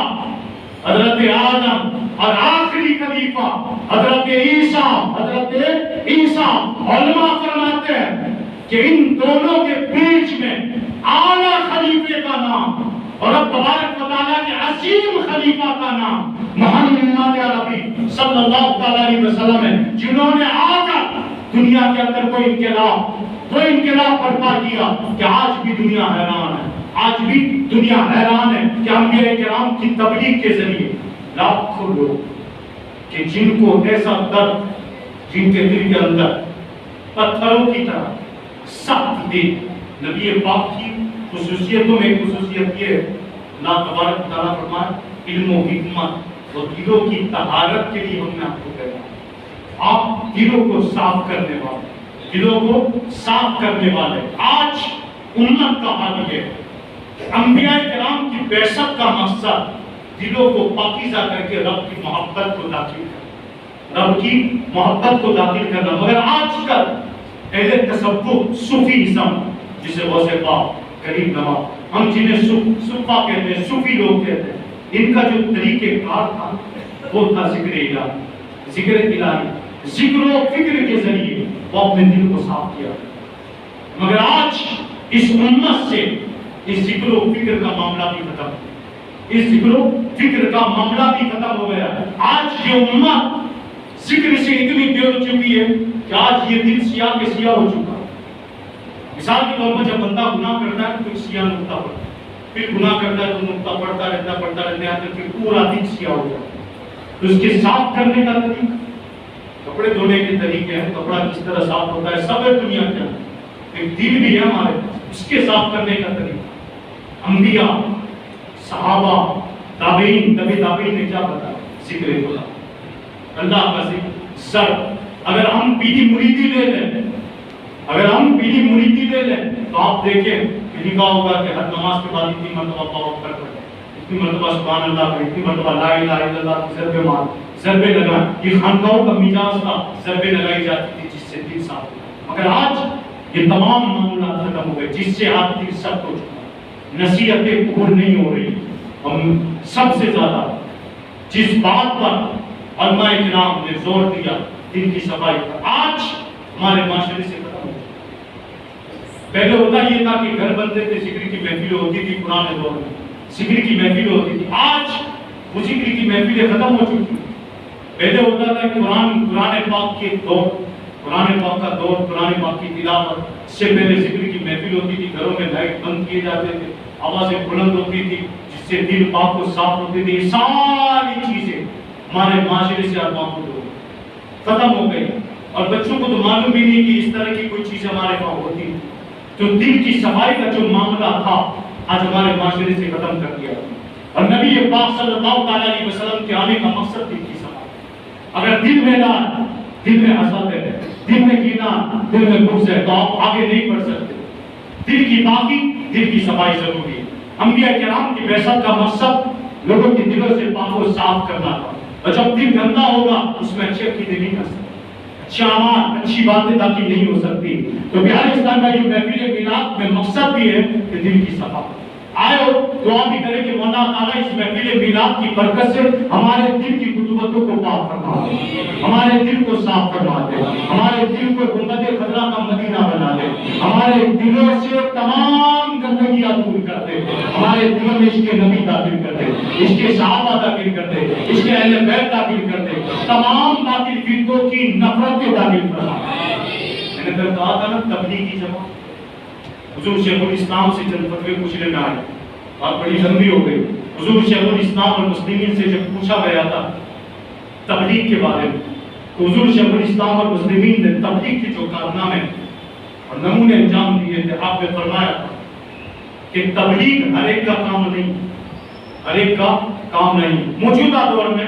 Speaker 1: حضرت آدم اور آخری خلیفہ حضرت عیسیٰ. علماء فرماتے ہیں کہ ان دونوں کے بیچ میں اعلیٰ خلیفے کا نام اور رب تبارک و تعالیٰ کے عظیم خلیفہ کا نام محمد عربی صلی اللہ علیہ وسلم ہے, جنہوں نے آ کر دنیا کے اندر کوئی انقلاب برپا کیا کہ آج بھی دنیا حیران ہے. آج بھی دنیا حیران ہے کہ انبیاء کرام کی تبلیغ کے ذریعے لاکھوں لوگ کہ جن کو ایسا درد, جن کے دل کے اندر پتھروں کی طرح سخت دل, نبی پاک کی خصوصیتوں میں خصوصیت یہ ہے اللہ تبارک تعالیٰ فرمائے علم و حکمت اور دلوں کی طہارت کے لیے ہم نے آپ کو کہا, آپ دلوں کو صاف کرنے والے. آج امت کا حال یہ ہے, انبیاء کرام کی بعثت کا مقصد دلوں کو پاکیزہ کر کے رب کی محبت کو داخل کرنا. مگر آج کل اہل تصوف صوفیزم, جسے غوث پاک, غریب نواز, ہم جنہیں صوفہ کہتے ہیں, صوفی لوگ کہتے ہیں, ان کا جو طریقہ کار تھا وہ تھا ذکر الہی, ذکر و فکر کے ذریعے وہ اپنے دل کو صاف کیا. مگر آج اس امت سے اس ذکر و فکر کا معاملہ بھی ختم، اس ذکر و فکر کا معاملہ بھی ختم ہو گیا۔ آج یہ امت ذکر سے اتنی دیر ہو چکی ہے کہ آج یہ دل سیاہ کے سیاہ ہو چکا۔ مثال کے طور پر جب بندہ گناہ کرتا ہے تو سیاہ نقطہ پڑتا ہے، پھر گناہ کرتا ہے تو نقطہ پڑتا رہتا ہے پھر پورا دن سیاہ ہو جاتا ہے۔ تو اس کے صاف کرنے کا طریقہ، کپڑے دھونے کے طریقے ہیں، کپڑا کس طرح صاف ہوتا ہے سب ہے دنیا کے اندر، ایک دل بھی ہے ہمارے پاس، اس کے صاف کرنے کا طریقہ۔ انبیاء، صحابہ، تابعین، تابعین نے کیا بتایا؟ ذکر خدا، اللہ کا ذکر۔ اگر ہم پیلی مریدی لے لیں، اگر ہم پیلی مریدی لے لیں تو آپ دیکھیں کہ لکھا ہوگا کہ ہر نماز کے بعد اتنی مرتبہ اللہ اکبر پڑھیں، اتنی مرتبہ سبحان اللہ پڑھیں، اتنی مرتبہ لا الہ الا اللہ کی ضربے مار، ضربے لگا۔ یہ خانقاہوں کا مجاز تھا، ضربے لگائی جاتی تھی جس سے دل صاف ہوتا۔ مگر آج یہ تمام معاملات ختم ہو گئے، جس سے آپ دل سخت ہو چکا، نصیحتیں قبول نہیں ہو رہی۔ ہم سب سے زیادہ جس بات پر علماء کرام نے زور دیا دل کی صفائی پر، آج ہمارے معاشرے سے ختم ہو گیا۔ پہلے ہوتا یہ تھا کہ گھر بنتے تھے، ذکر کی محفلیں ہوتی تھی، پرانے دور میں ذکر کی محفلیں ہوتی تھی۔ آج وہ ذکر کی محفلیں ختم ہو چکی۔ پہلے ہوتا تھا کہ قرآن پاک کے دور، قرآن پاک کا دور، قرآن پاک کی تلاوت، اس سے پہلے ذکر کی محفل ہوتی تھی، گھروں میں لائٹ بند کیے جاتے تھے، آوازیں بلند ہوتی تھی جس سے دل پاک کو صاف ہوتے تھے۔ یہ ساری چیزیں ہمارے معاشرے سے محفوظ ہو گئی، ختم ہو گئی، اور بچوں کو تو معلوم بھی نہیں کہ اس طرح کی کوئی چیز ہمارے پاس ہوتی۔ تو دل کی صفائی کا جو معاملہ تھا آج ہمارے معاشرے سے ختم کر دیا۔ اور نبی پاک صلی اللہ علیہ وسلم کے آنے کا مقصد دل کی صفائی۔ اگر دل میں لال، دل میں حسد ہے، دل میں کینہ، دل میں بغض ہے تو آپ آگے نہیں بڑھ سکتے۔ دل کی پاکی، دل کی صفائی ضروری ہے۔ انبیاء کرام کی بعثت کا مقصد لوگوں کے دلوں سے پاک و صاف کرنا تھا، اور جب دل گندا ہوگا اس میں اچھے عقیدے نہیں کر سکتے، اچھے اعمال، اچھی باتیں داخل نہیں ہو سکتی۔ تو پیارے اسلام کا یہ محفل میلاد میں مقصد بھی ہے کہ دل کی صفائی۔ آئے ہو دعا بھی کریں کہ مولا تعالیٰ اس محفل میلاد کی برکت سے ہمارے دل کی قدوتوں کو پاک فرما دے، ہمارے دل کو صاف فرما دے، ہمارے دل کو گنبد خضرا کا مدینہ بنا دے، ہمارے دلوں سے تمام گندگیاں دور کر دے، ہمارے دلوں میں عشق نبی داخل کر دے، عشق صحابہ داخل کر دے، عشق اہل بیت داخل کر دے، تمام باطل فرقوں کی نفرتیں داخل فرما دے۔ میں نے کہا تھا نا تبلیغی جماعت، حضور شیخ الاسلام سے چند فتوے پوچھنے میں آئے، بات بڑی لمبی ہو گئی۔ حضور شیخ الاسلام اور مسلمین سے جب پوچھا گیا تھا تبلیغ کے بارے میں تو حضور شیخ الاسلام اور مسلمین نے تبلیغ کے جو کارنامے اور نمونے انجام دیے تھے، آپ نے فرمایا تھا کہ تبلیغ ہر ایک کا کام نہیں، ہر ایک کا کام نہیں۔ موجودہ دور میں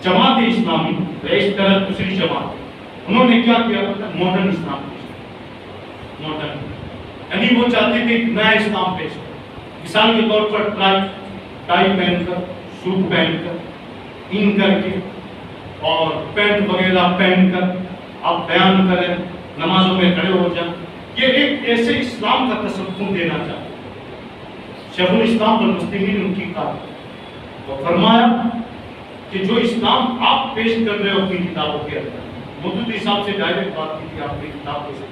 Speaker 1: جماعت اسلامی اس طرح دوسری جماعت انہوں نے کیا کیا؟ ماڈرن اسلام پیش، ماڈرن، یعنی وہ چاہتے تھے نیا اسلام پیش کریں۔ مثال کے طور پر ٹائی پہن کر، سوٹ پہن کر، ان کر کے اور پینٹ وغیرہ پہن کر آپ بیان کریں، نمازوں میں کھڑے ہو جائیں، یہ ایک ایسے اسلام کا تصور دینا چاہتے ہیں۔ شیخ الاسلام اور مسلمین ان کی کہا اور فرمایا کہ جو اسلام آپ پیش کر رہے ہو اپنی کتابوں کے اندر، مودودی صاحب سے ڈائریکٹ بات کی تھی آپ نے کتاب سے،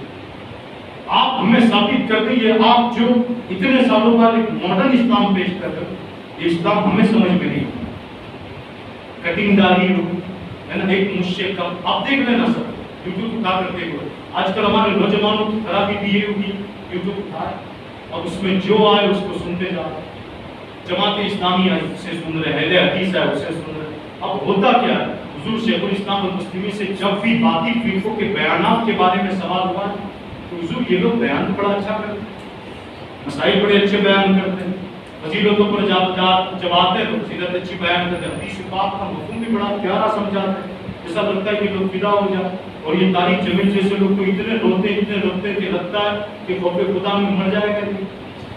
Speaker 1: آپ ہمیں ثابت کر دیں یہ آپ جو اتنے سالوں بعد ایک ماڈرن اسلام پیش کر رہے ہو، یہ اسلام ہمیں سمجھ میں نہیں، کٹنگ داری ہے نا، ایک مشے کا آپ دیکھ لینا سر یوٹیوب اٹھا کرتے ہوئے، آج کل ہمارے نوجوانوں کی خرابی بھی یہ ہوگی، یوٹیوب اٹھائے اور اس میں جو آئے اس کو سنتے جا رہے، جماعت اسلامی ہے اسے سن رہے، اہل حدیث ہے اسے سن رہے۔ اب ہوتا کیا ہے؟ حضور شیخ الاسلام اور مسلمین سے جب بھی باطل فرقوں کے بیانات کے بارے میں سوال ہوا تو حضور یہ لوگ بیان بڑا اچھا کرتے ہیں، مسائل بڑے اچھے بیان کرتے ہیں، فضیلتوں پر جب آتے ہیں تو فضیلت اچھی بیان کرتے ہیں، حدیث پاک کا مفہوم بھی بڑا پیارا سمجھاتے ہیں، ایسا لگتا ہے کہ لوگ فدا ہو جائیں۔ اور یہ تاریخ جمیل جیسے لوگ تو اتنے روتے کہ لگتا ہے کہ خوف خدا میں مر جائے گا،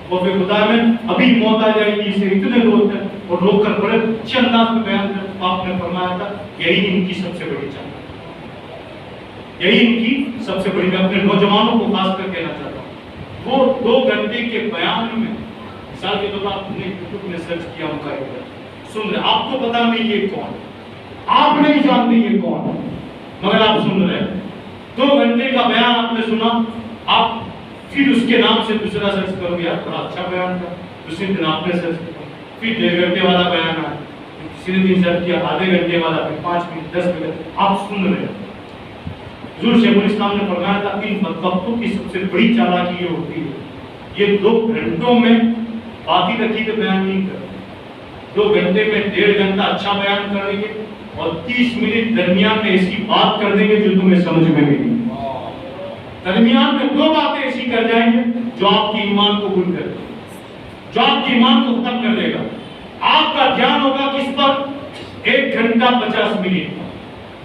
Speaker 1: خوف خدا میں ابھی موت آ جائے گی، اسے اتنے روتے ہیں اور رو کر بڑے اچھے انداز میں بیان کرتے۔ آپ نے فرمایا تھا یہی ان کی سب سے بڑی چاہت، یہی ان کی سب سے بڑی، میں اپنے نوجوانوں کو خاص کر کہنا چاہتا ہوں، وہ 2 گھنٹے کے بیان میں مثال کے طور پر آپ نے یوٹیوب میں سرچ کیا ہوگا، سن رہے، آپ کو پتا نہیں یہ کون، آپ نہیں جانتے یہ کون، مگر آپ سن رہے ہیں، 2 گھنٹے کا بیان آپ نے سنا، آپ پھر اس کے نام سے دوسرا سرچ کرو گے، یار بڑا اچھا بیان تھا، دوسرے دن آپ نے سرچ کیا، پھر 1.5 گھنٹے والا بیان آیا، کسی نے دن سرچ کیا آدھے گھنٹے والا، پھر 5 منٹ 10 منٹ آپ سن رہے ہیں۔ حضور شیخ الاسلام نے فرمایا تھا کہ ان بدبختوں کی سب سے بڑی چالاکی یہ ہوتی ہے، یہ 2 گھنٹوں میں باقی رکھی تو بیان نہیں کرتے، 2 گھنٹے میں 1.5 گھنٹہ اچھا بیان کریں گے اور 30 منٹ درمیان میں ایسی بات کر دیں گے جو تمہیں سمجھ میں بھی نہیں، درمیان میں 2 باتیں ایسی کر جائیں گے جو آپ کی ایمان کو گل کر دے گا، جو آپ کی ایمان کو ختم کر دے گا۔ آپ کا دھیان ہوگا کس پر؟ 1 گھنٹہ 50 منٹ،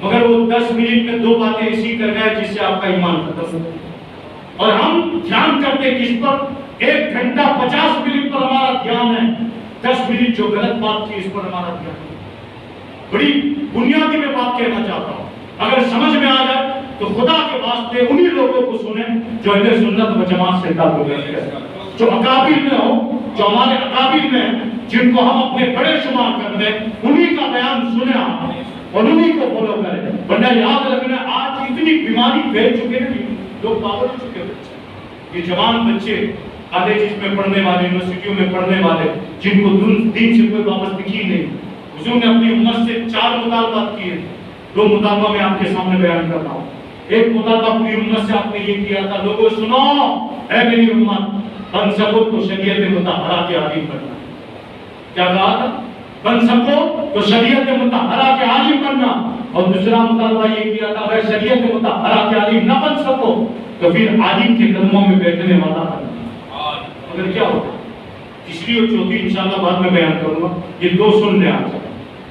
Speaker 1: مگر وہ 10 منٹ میں 2 باتیں ایسی کر گئے جس سے آپ کا ایمان ختم ہو گیا۔ اور ہم دھیان کرتے کس پر؟ 1 گھنٹہ 50 منٹ پر ہمارا دھیان ہے، 10 منٹ جو غلط بات تھی اس پر ہمارا دھیان ہے۔ بڑی بنیادی میں بات کہنا چاہتا ہوں، اگر سمجھ میں آ جائے تو خدا کے واسطے انہی لوگوں کو سنیں جو اہل سنت و جماعت سے تعلق رکھتے ہیں، جو اکابر میں ہو، جو ہمارے اکابر میں ہیں، جن کو ہم اپنے بڑے شمار کر دیں، انہی کا بیان سنیں آپ اور انہی کو فالو کریں۔ ورنہ یاد رکھنا آج اتنی بیماری پھیل چکے ہیں، لوگ پاگل ہو چکے ہیں، یہ جوان بچے کالجز میں پڑھنے والے، یونیورسٹیوں میں پڑھنے والے، جن کو دین سے کوئی وابستگی نہیں۔ حضور نے اپنی امت سے 4 مطالبات کیے، 2 مطالبہ میں آپ کے سامنے بیان کر رہا ہوں۔ ایک مطالبہ پوری امت سے آپ نے یہ کیا تھا، لوگوں سنو اے میری امت، بن سکو تو شریعت مطہرہ کے عالم بننا۔ کیا کہا تھا؟ بن سکو تو شریعت مطہرہ کے عالم بننا۔ اور دوسرا مطالبہ یہ کیا تھا اگر شریعت مطہرہ کے عالم نہ بن سکو تو پھر عالم کے قدموں میں بیٹھنے والا بننا۔ مگر کیا ہوگا؟ تیسری اور چوتھی انشاءاللہ بعد میں بیان کروں گا، یہ 2 سن لیں آپ۔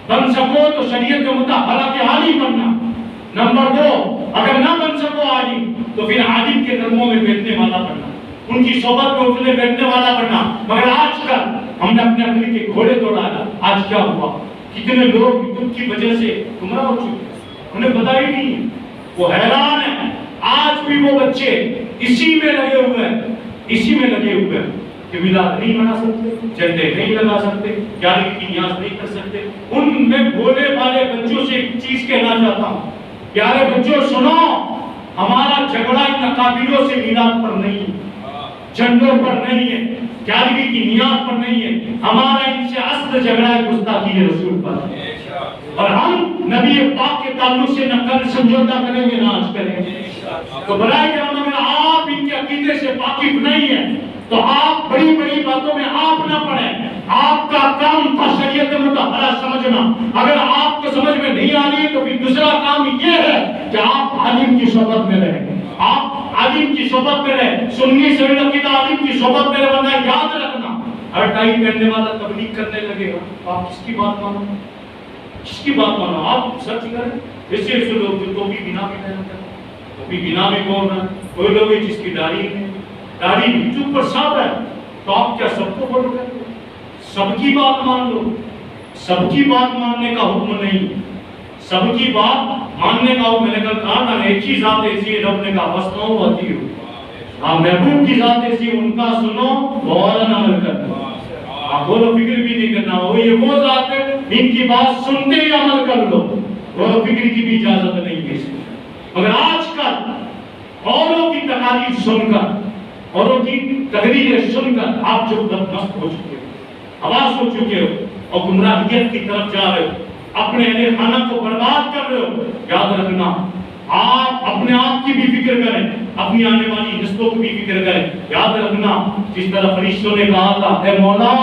Speaker 1: بن سکو تو شریعت مطہرہ کے عالم بننا۔ نمبر 2، اگر نہ بن سکو عالم تو پھر عالم کے قدموں میں بیٹھنے والا بننا، ان کی صحبت میں اٹھنے بیٹھنے والا بننا۔ مگر آج کل ہم نے اپنے عقل کے گھوڑے دوڑایا، آج کیا ہوا؟ کتنے لوگ یوٹیوب کی وجہ سے گمراہ ہو چکے ہیں، انہیں پتہ ہی نہیں ہے، وہ حیران ہیں۔ آج بھی وہ بچے اسی میں لگے ہوئے ہیں، اسی میں لگے ہوئے ہیں کہ میلاد نہیں منا سکتے، جھنڈے نہیں لگا سکتے، گیارہویں کی نیاز نہیں کر سکتے۔ ان میں بولے والے بچوں سے ایک چیز کہنا چاہتا ہوں، پیارے بچوں سنو، ہمارا جھگڑا ان اکابروں سے میلاد پر نہیں ہے، جھنڈوں پر نہیں ہے، گیارہویں کی نیاز پر نہیں ہے، ہمارا ان سے اصل جھگڑا ہے گستاخی رسول پر۔ اور ہم نبی پاک کے تعلق سے نہ کل سمجھوتا کریں گے نہ آج کریں گے۔ تو برائے کرم اگر آپ ان کے عقیدے سے واقف نہیں ہیں تو آپ بڑی بڑی باتوں میں آپ نہ پڑیں۔ آپ کا کام تھا شریعت مطہرہ سمجھنا، اگر آپ کو سمجھ میں نہیں آ رہی ہے تو پھر دوسرا کام یہ ہے کہ آپ عالم کی صحبت میں رہیں، آپ عالم کی صحبت میں رہیں، سنی سویل عقیدہ عالم کی صحبت میں رہیں۔ ورنہ یاد رکھنا ہر ٹائم کرنے والا تبلیغ کرنے لگے گا، آپ کس کی بات مانو، کس کی بات مانو؟ آپ سچ کریں۔ ایسے ایسے لوگ جو ٹوپی بنا بھی نہیں کرتے، ٹوپی بنا بھی کون ہے، کوئی لوگ ہے جس کی داڑھی ہے، داڑھی یوٹیوب پر صاف ہے، تو آپ کیا سب کو فالو کرتے؟ سب کی بات مان لو، سب کی بات ماننے کا حکم نہیں، سب کی بات ماننے کا حکم میں نے کہا نا، ایک ہی ذات ایسی ہے رب نے کہا وسطوں ہوتی ہو، ہاں محبوب کی ذات ایسی ان کا سنو غوراً عمل کرنا، آپ غور و فکر بھی نہیں کرنا، وہ ذات ہے ان کی بات سنتے ہی عمل کر لو، غور و فکر کی بھی اجازت نہیں ہے۔ مگر آج کل اوروں کی تقاریر سن کر، اوروں کی تقریریں سن کر آپ جو بدمست ہو چکے ہو، حواس ہو چکے ہو اور گمراہیت کی طرف جا رہے ہو، اپنے اہل خانہ کو برباد کر رہے ہو۔ یاد رکھنا آپ اپنے آپ کی بھی فکر کریں، اپنی آنے والی نسلوں کی بھی فکر کریں۔ یاد رکھنا جس طرح فرشتوں نے کہا تھا اے مولا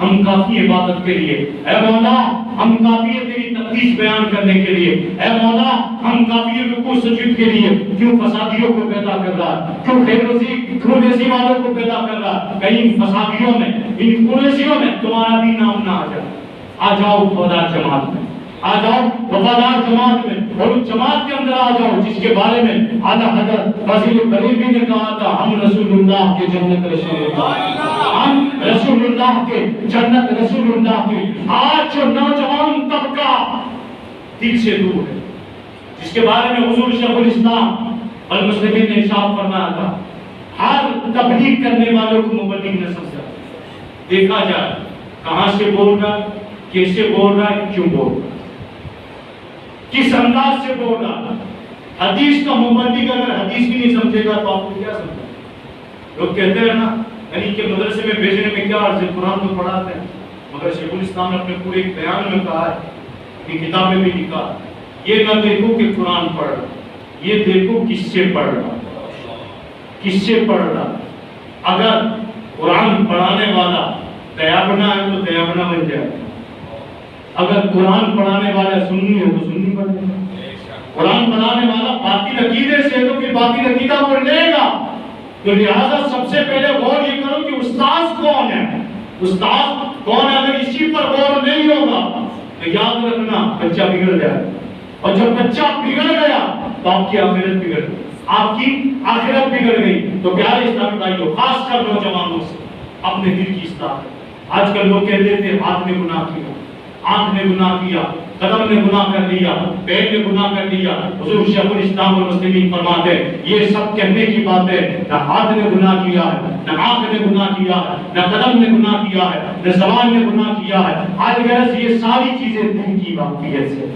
Speaker 1: ہم کافی عبادت کے لیے، اے مولا ہم کافی ہیں تیری تقدیس بیان کرنے کے لیے، اے مولا ہم کافی ہیں رکوع سجود کے لیے، کیوں فسادیوں کو پیدا کر رہا ہے، کیوں خیروزی والوں کو پیدا کر رہا ہے، کہیں فسادیوں میں ان قریشیوں میں تمہارا بھی نام نہ آ جائے۔ آ جاؤ وفادار جماعت میں، آ جاؤ وفادار جماعت میں، اور اس جماعت کے اندر آ جاؤ جس کے بارے میں اعلیٰ حضرت وزیر بریلوی نے کہا تھا ہم رسول اللہ کے جنت رسول اللہ، ہم رسول اللہ کے جنت رسول اللہ کی۔ آج جو نوجوان طبقہ دل سے دور ہے، جس کے بارے میں حضور شیخ الاسلام المسلمین نے ارشاد فرمایا تھا ہر تبلیغ کرنے والوں کو مبلغ نہ سمجھا، دیکھا جائے کہاں سے بول رہا ہے، کیسے بول رہا ہے، کیوں بول رہا ہے، کس انداز سے بول رہا ہے۔ حدیث کا مبلغ اگر حدیث بھی نہیں سمجھے گا تو آپ کو کیا سمجھا؟ لوگ کہتے ہیں نا یعنی کہ مدرسے میں بھیجنے میں کیا عرض ہے، قرآن تو پڑھاتے ہیں، مگر شیخ الاسلام نے اپنے پورے ایک بیان میں کہا ہے کہ کتابیں بھی لکھا، یہ نہ دیکھو کہ قرآن پڑھ رہا، یہ دیکھو کس سے پڑھ رہا، کس سے پڑھ رہا۔ اگر قرآن پڑھانے والا دیابنا ہے تو دیابنا بن جائے، اگر قرآن پڑھانے والا سنی ہے تو سنی بن جائے، قرآن پڑھانے والا باطل عقیدے سے ہے تو پھر باطل عقیدہ پڑھ لے گا۔ تو لہٰذا سب سے پہلے غور یہ کرو کہ استاذ کون ہے، استاذ کون ہے۔ اگر اسی پر غور نہیں ہوگا تو یاد رکھنا بچہ بگڑ جائے، اور جب بچہ بگڑ گیا تو آپ کی آخرت بگڑ گئی، آپ کی آخرت بگڑ گئی۔ تو پیارے اسلامی بھائیوں، خاص کر نوجوانوں سے اپنے دل کی اصلاح کریں۔ آج کل لوگ کہتے تھے ہاتھ نے گناہ کیا، آنکھ نے گناہ کیا، قدم نے گناہ کر لیا، پیر نے گناہ کر لیا۔ حضور شیخ الاسلام والمسلمین فرماتے ہیں یہ سب کہنے کی بات ہے، نہ ہاتھ نے گناہ کیا ہے، نہ آنکھ نے گناہ کیا ہے، نہ قدم نے گناہ کیا ہے، نہ زبان نے گناہ کیا ہے۔ آج غرض یہ ساری چیزیں دل کی واقعیت سے،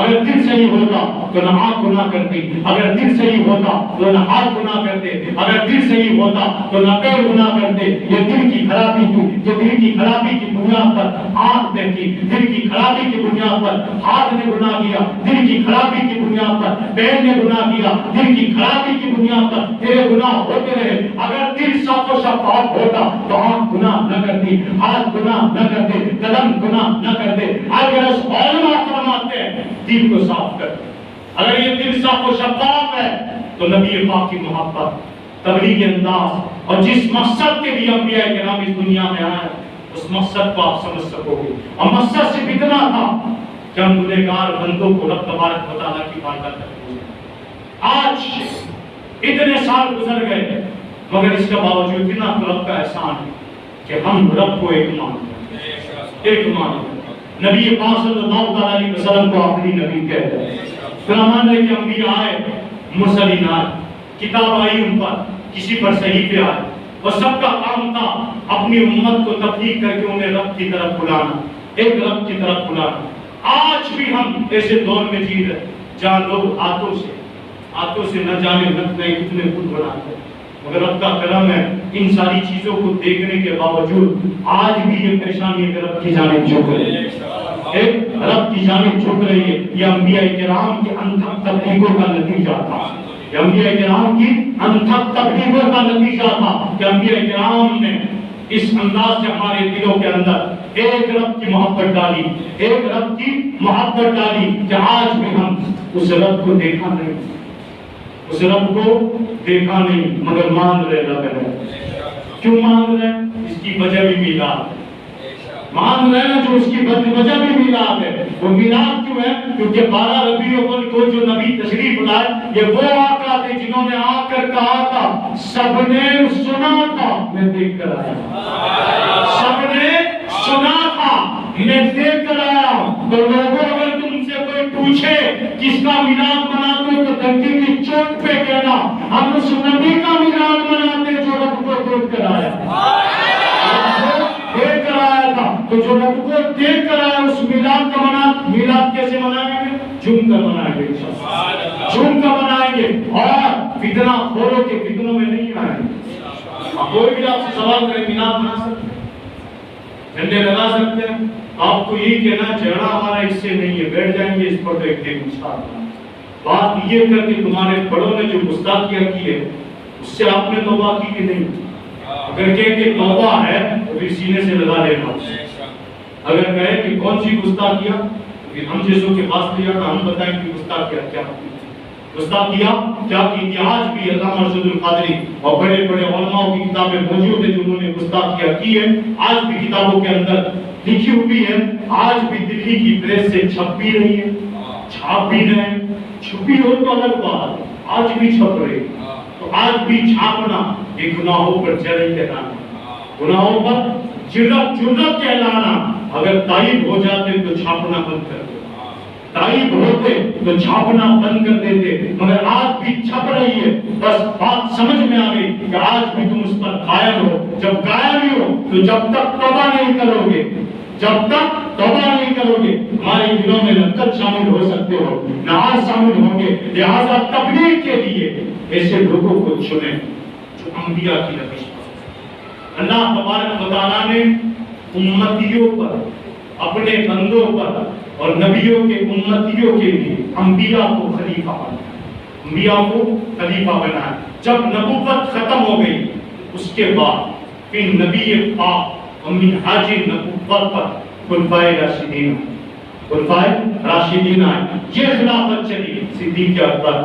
Speaker 1: اگر دل صحیح ہوتا تو نہ آنکھ گناہ کرتی، اگر دل صحیح ہوتا تو نہ ہاتھ گناہ کرتے، اگر دل صحیح ہوتا تو نہ پیر گناہ کرتے۔ یہ دل کی خرابی کی، یہ دل کی خرابی کی بنیاد پر آنکھ نے کی، دل کی خرابی کی بنیاد پر ہاتھ نے گناہ کیا، دل کی خرابی کی بنیاد پر پیر نے گناہ کیا، دل کی خرابی کی بنیاد پر تیرے گناہ ہوتے رہے۔ اگر دل صاف و شفاف ہوتا تو آنکھ گناہ نہ کرتی، ہاتھ گناہ نہ کرتے، قدم گناہ نہ کرتے۔ اگر علماء فرماتے ہیں دل کو صاف کر، اگر یہ دل صاف و شفاف ہے تو نبی پاک کی محبت، تبلیغ انداز اور جس مقصد کے لیے انبیاء کرام اس دنیا میں آئے اس مقصد کو آپ سمجھ سکو گے۔ اور مقصد صرف اتنا تھا کہ ہم گنہگار بندوں کو رب تبارک و تعالیٰ کی بارگاہ تک پہنچائیں۔ آج اتنے سال گزر گئے مگر اس کے باوجود اتنا رب کا احسان ہے کہ ہم رب کو ایک مانتے ہیں، ایک مانتے ہیں۔ نبی پاک صلی اللہ علیہ وسلم کو آخری نبی کہتے ہیں۔ فرمان ہے کہ انبیاء آئے، مرسلین آئے، کتاب آئی ان پر، کسی پر صحیفے آئے، اور سب کا کام تھا اپنی امت کو تبلیغ کر کے انہیں رب کی طرف بلانا، ایک رب کی طرف بلانا۔ آج بھی ہم ایسے دور میں جی رہے جہاں لوگ ہاتھوں سے نہ جانے نہ کتنے خود بناتے ہیں، مگر رب کا کرم ہے ان ساری چیزوں کو دیکھنے کے باوجود آج بھی یہ پریشانی رب کی جانب جھک رہی ہے، ایک رب کی جانب جھک رہی ہے۔ یہ انبیاء کرام کی انتھک تبلیغوں کا نتیجہ تھا، یہ انبیاء کرام کی انتھک تبلیغوں کا نتیجہ تھا کہ انبیاء کرام نے اس انداز سے ہمارے دلوں کے اندر ایک رب کی محبت ڈالی، ایک رب کی محبت ڈالی کہ آج بھی ہم اس رب کو دیکھا نہیں، اس رب کو دیکھا نہیں مگر مان رہے رب ہے۔ کیوں مان رہے ہیں؟ اس کی وجہ بھی میلاد ہے، مان رہے ہیں جو اس کی وجہ بھی میلاد ہے۔ وہ میلاد کیوں ہے؟ کیونکہ 12 ربیع الاول کو جو نبی تشریف لائے یہ وہ آقا تھے جنہوں نے آ کر کہا تھا سب نے سنا تھا میں دیکھ کر آیا، سب نے سنا تھا میں دیکھ کر آیا۔ تو لوگوں اگر تم سے کوئی پوچھے کس کا میلاد مناتے تو دھرتی کی چوٹ پہ کہنا ہم اس نبی کا میلاد مناتے جو رب کو دیکھ کر آیا، دیکھ کر آیا تھا۔ تو جو رب کو دیکھ کر آیا اس میلاد کا میلاد کیسے منائیں گے؟ جھوم کر منائیں گے، جھوم کر منائیں گے، اور فتنہ خوروں کے فتنوں میں نہیں آئیں گے۔ کوئی بھی آپ سے سوال کرے میلاد منا سکتے ہیں، جھنڈے لگا سکتے ہیں، آپ کو یہی کہنا جھگڑا ہمارا اس سے نہیں ہے، بیٹھ جائیں گے اس پر تو ایک دن گستاخ بات یہ کر کے تمہارے بڑوں نے جو گستاخیاں کی ہے اس سے آپ نے توبہ کی کہ نہیں؟ اگر کہے کہ توبہ ہے تو پھر سینے سے لگا لینا، اگر کہے کہ کون سی گستاخیاں پھر ہم جیسوں کے پاس لیا تھا ہم بتائیں کہ گستاخیاں کیا ہوتی ہے، گستاخیاں کیا کی۔ آج بھی علامہ ارشد القادری اور بڑے بڑے علماء کی کتابیں موجود ہیں جنہوں نے گستاخیاں کی ہے، آج بھی کتابوں کے اندر لکھی ہوئی ہے، آج بھی دلی کی پریس سے چھپ بھی رہی ہے، چھاپ بھی رہے ہیں، چھپی ہو تو الگ بات، آج بھی چھپ رہی ہے۔ تو آج بھی چھاپنا یہ گناہوں پر جرم کہلانا، گناہوں پر جرم کہلانا۔ اگر تائب ہو جاتے تو چھاپنا بند کر دو، تائب ہوتے تو چھاپنا بند کر دیتے، مگر آج بھی چھپ رہی ہے۔ بس بات سمجھ میں آ گئی کہ آج بھی تم اس پر قائم ہو، جب قائم ہی ہو تو جب تک توبہ نہیں کرو گے، جب تک توبہ نہیں کرو گے ہمارے دلوں میں لذت شامل ہو سکتے ہو، ناز شامل ہوں گے۔ لہٰذا تبلیغ کے لیے ایسے لوگوں کو چنیں، جو انبیاء کی روش پر۔ اللہ تبارک و تعالیٰ نے امتیوں پر، اپنے بندوں پر اور نبیوں کے امتیوں کے لیے انبیاء کو خلیفہ بنایا، انبیاء کو خلیفہ بنایا۔ جب نبوت ختم ہو گئی اس کے بعد پھر نبی پاک اور منہاج نبوت پر خلفائے راشدین آئے۔ یہ خلافت چلی صدیق اکبر،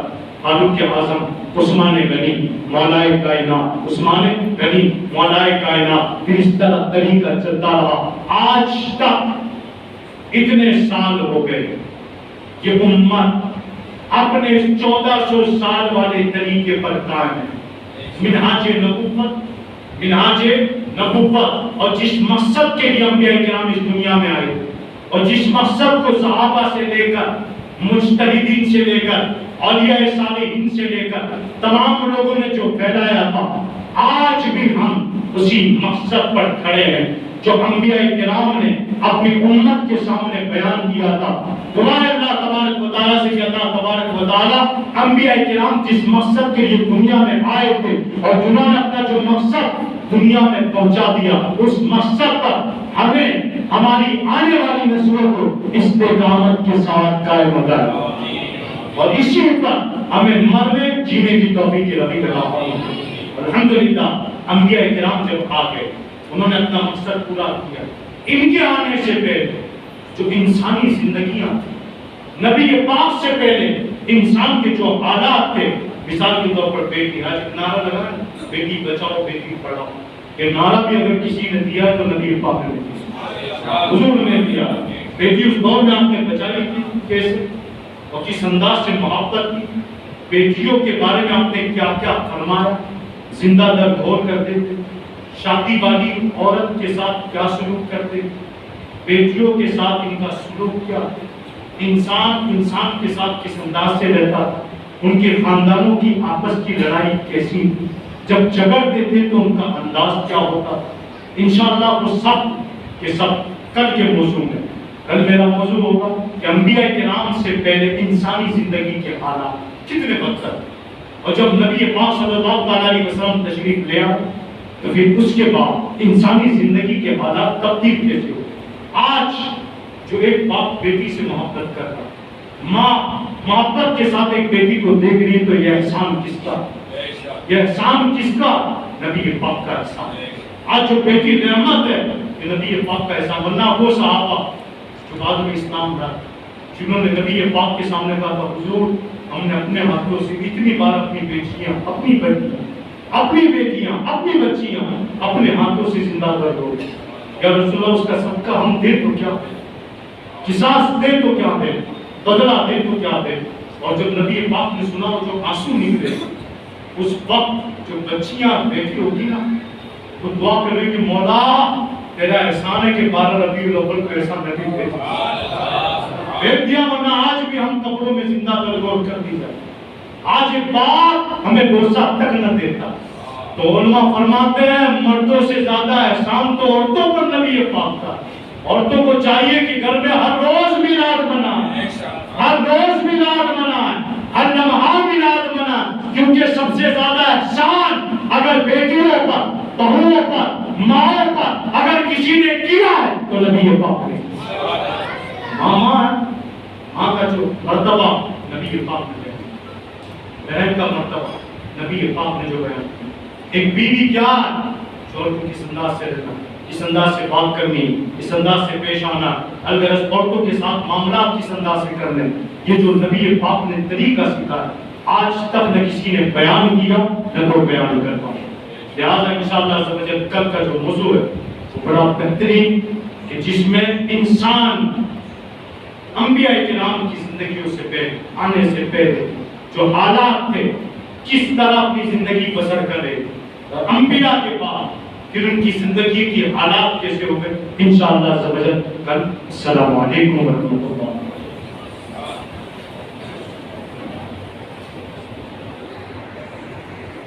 Speaker 1: فاروق اعظم، عثمان غنی مولا کائنات، عثمان غنی مولا کائنات، پھر اس طرح طریقہ چلتا رہا۔ آج تک اتنے سال ہو گئے یہ امت اپنے 1400 سال والے طریقے پر قائم ہے، منہاج نبوت، اور جس مقصد کے لیے انبیاء کرام اس دنیا میں آئے اور جس مقصد کو صحابہ سے لے کر، مجتہدین سے لے کر، اولیاء صالحین سے لے کر تمام لوگوں نے جو پھیلایا تھا، آج بھی ہم اسی مقصد پر کھڑے ہیں جو انبیاء کرام نے اپنی امت کے سامنے بیان کیا تھا۔ دعا ہے اللہ تبارک و تعالیٰ سے کہ اللہ تبارک و تعالیٰ انبیاء کرام جس مقصد کے لیے دنیا میں آئے تھے اور جنہوں نے اپنا جو مقصد دنیا میں پہنچا دیا، اس مقصد پر ہمیں، ہماری آنے والی نسلوں کو استقامت کے ساتھ قائم رکھنا اور اسی پر ہمیں مرنے جینے کی توفیق ربی عطا فرمائے۔ الحمدللہ انبیاء کرام جب آ گئے انہوں نے اپنا مقصد پورا کیا۔ ان کے آنے سے پہلے جو انسانی زندگیاں تھیں، نبی پاک سے پہلے انسان کے جو حالات تھے، مثال کے طور پر بیٹی، آج نعرہ لگا ہے بیٹی بچاؤ بیٹی پڑھاؤ، یہ نعرہ بھی اگر کسی نے دیا تو نبی پاک نے دیا، حضور نے دیا۔ بیٹی اس دور میں آپ نے بچائی تھی کیسے اور کس انداز سے محبت کی، بیٹیوں کے بارے میں آپ نے کیا کیا فرمایا، زندہ در گھور کرتے تھے، شادی والی عورت کے ساتھ کیا سلوک کرتے، بیٹیوں کے ساتھ ان کا سلوک کیا، انسان کے ساتھ کس انداز سے رہتا، ان کے خاندانوں کی آپس کی لڑائی کیسی، جب جھگڑتے تھے تو ان کا انداز کیا ہوتا۔ انشاءاللہ وہ سب کے سب کل کے موضوع میں، کل میرا موضوع ہوگا کہ انبیاء کرام سے پہلے انسانی زندگی کے حالات کتنے بدتر، اور جب نبی پاک صلی اللہ علیہ وسلم تشریف لے آئے تو پھر اس کے بعد انسانی زندگی کے حالات تبدیل کیسے ہوئے۔ آج جو ایک باپ بیٹی سے محبت کرتا، ماں محبت کے ساتھ ایک بیٹی کو دیکھ رہی ہے تو یہ احسان کس کا، یہ احسان کس کا؟ نبی پاک کا احسان۔ آج جو بیٹی نعمت ہے یہ نبی پاک کا احسان، ورنہ وہ صحابہ جو بعد میں اسلام لایا، جنہوں نے نبی پاک کے سامنے کہا تھا حضور ہم نے اپنے ہاتھوں سے اتنی بار اپنی بیٹیاں، اپنی بیٹیاں، اپنی بچیاں اپنے ہاتھوں سے زندہ کر دو، یا رسول اللہ اس کا صدقہ ہم دے تو کیا دے، قصاص دے تو کیا دے، بدلہ دے تو کیا دے۔ اور جب نبی پاک نے سنا جو آنسو نکلے، اس وقت جو بچیاں بیٹھی ہوگی نا تو دعا کر رہی کہ مولا تیرا احسان ہے کہ 12 ربیع الاول کو ایسا نبی بھیج دیا، ورنہ آج بھی ہم قبروں میں زندہ درگور کر دی جائے، آج ایک باپ ہمیں بوسہ تک نہ دیتا۔ تو علماء فرماتے ہیں مردوں سے زیادہ احسان تو عورتوں پر نبی پاک کا۔ عورتوں کو چاہیے کہ گھر میں ہر روز میلاد منائیں، ہر روز میلاد منائیں، ہر لمحہ میلاد منائیں، کیونکہ سب سے زیادہ احسان اگر بیٹیوں پر، بہوؤں پر، ماؤں پر اگر کسی نے کیا ہے تو نبی پاک نے۔ ماں کا جو مرتبہ نبی پاک نے دیا، بہن کا مرتبہ نبی پاک نے جو بیان کیا، ایک بیوی کیا شوہر کو کس انداز سے رہنا، کس انداز سے بات کرنی، کس انداز سے پیش آنا، الغرض عورتوں کے ساتھ معاملات کس انداز سے کرنے، یہ جو نبی پاک نے طریقہ سکھایا آج تک نہ کسی نے بیان کیا نہ کوئی بیان کر پایا۔ لہٰذا انشاءاللہ کل کا جو موضوع ہے وہ بڑا بہترین کہ جس میں انسان انبیاء کرام کی زندگیوں سے پہلے، آنے سے پہلے جو حالات تھے کس طرح اپنی زندگی بسر کرے، اور انبیاء کے بعد پھر ان کی زندگی کی حالات کیسے ہوئے، انشاءاللہ کل۔ السلام علیکم ورحمۃ اللہ۔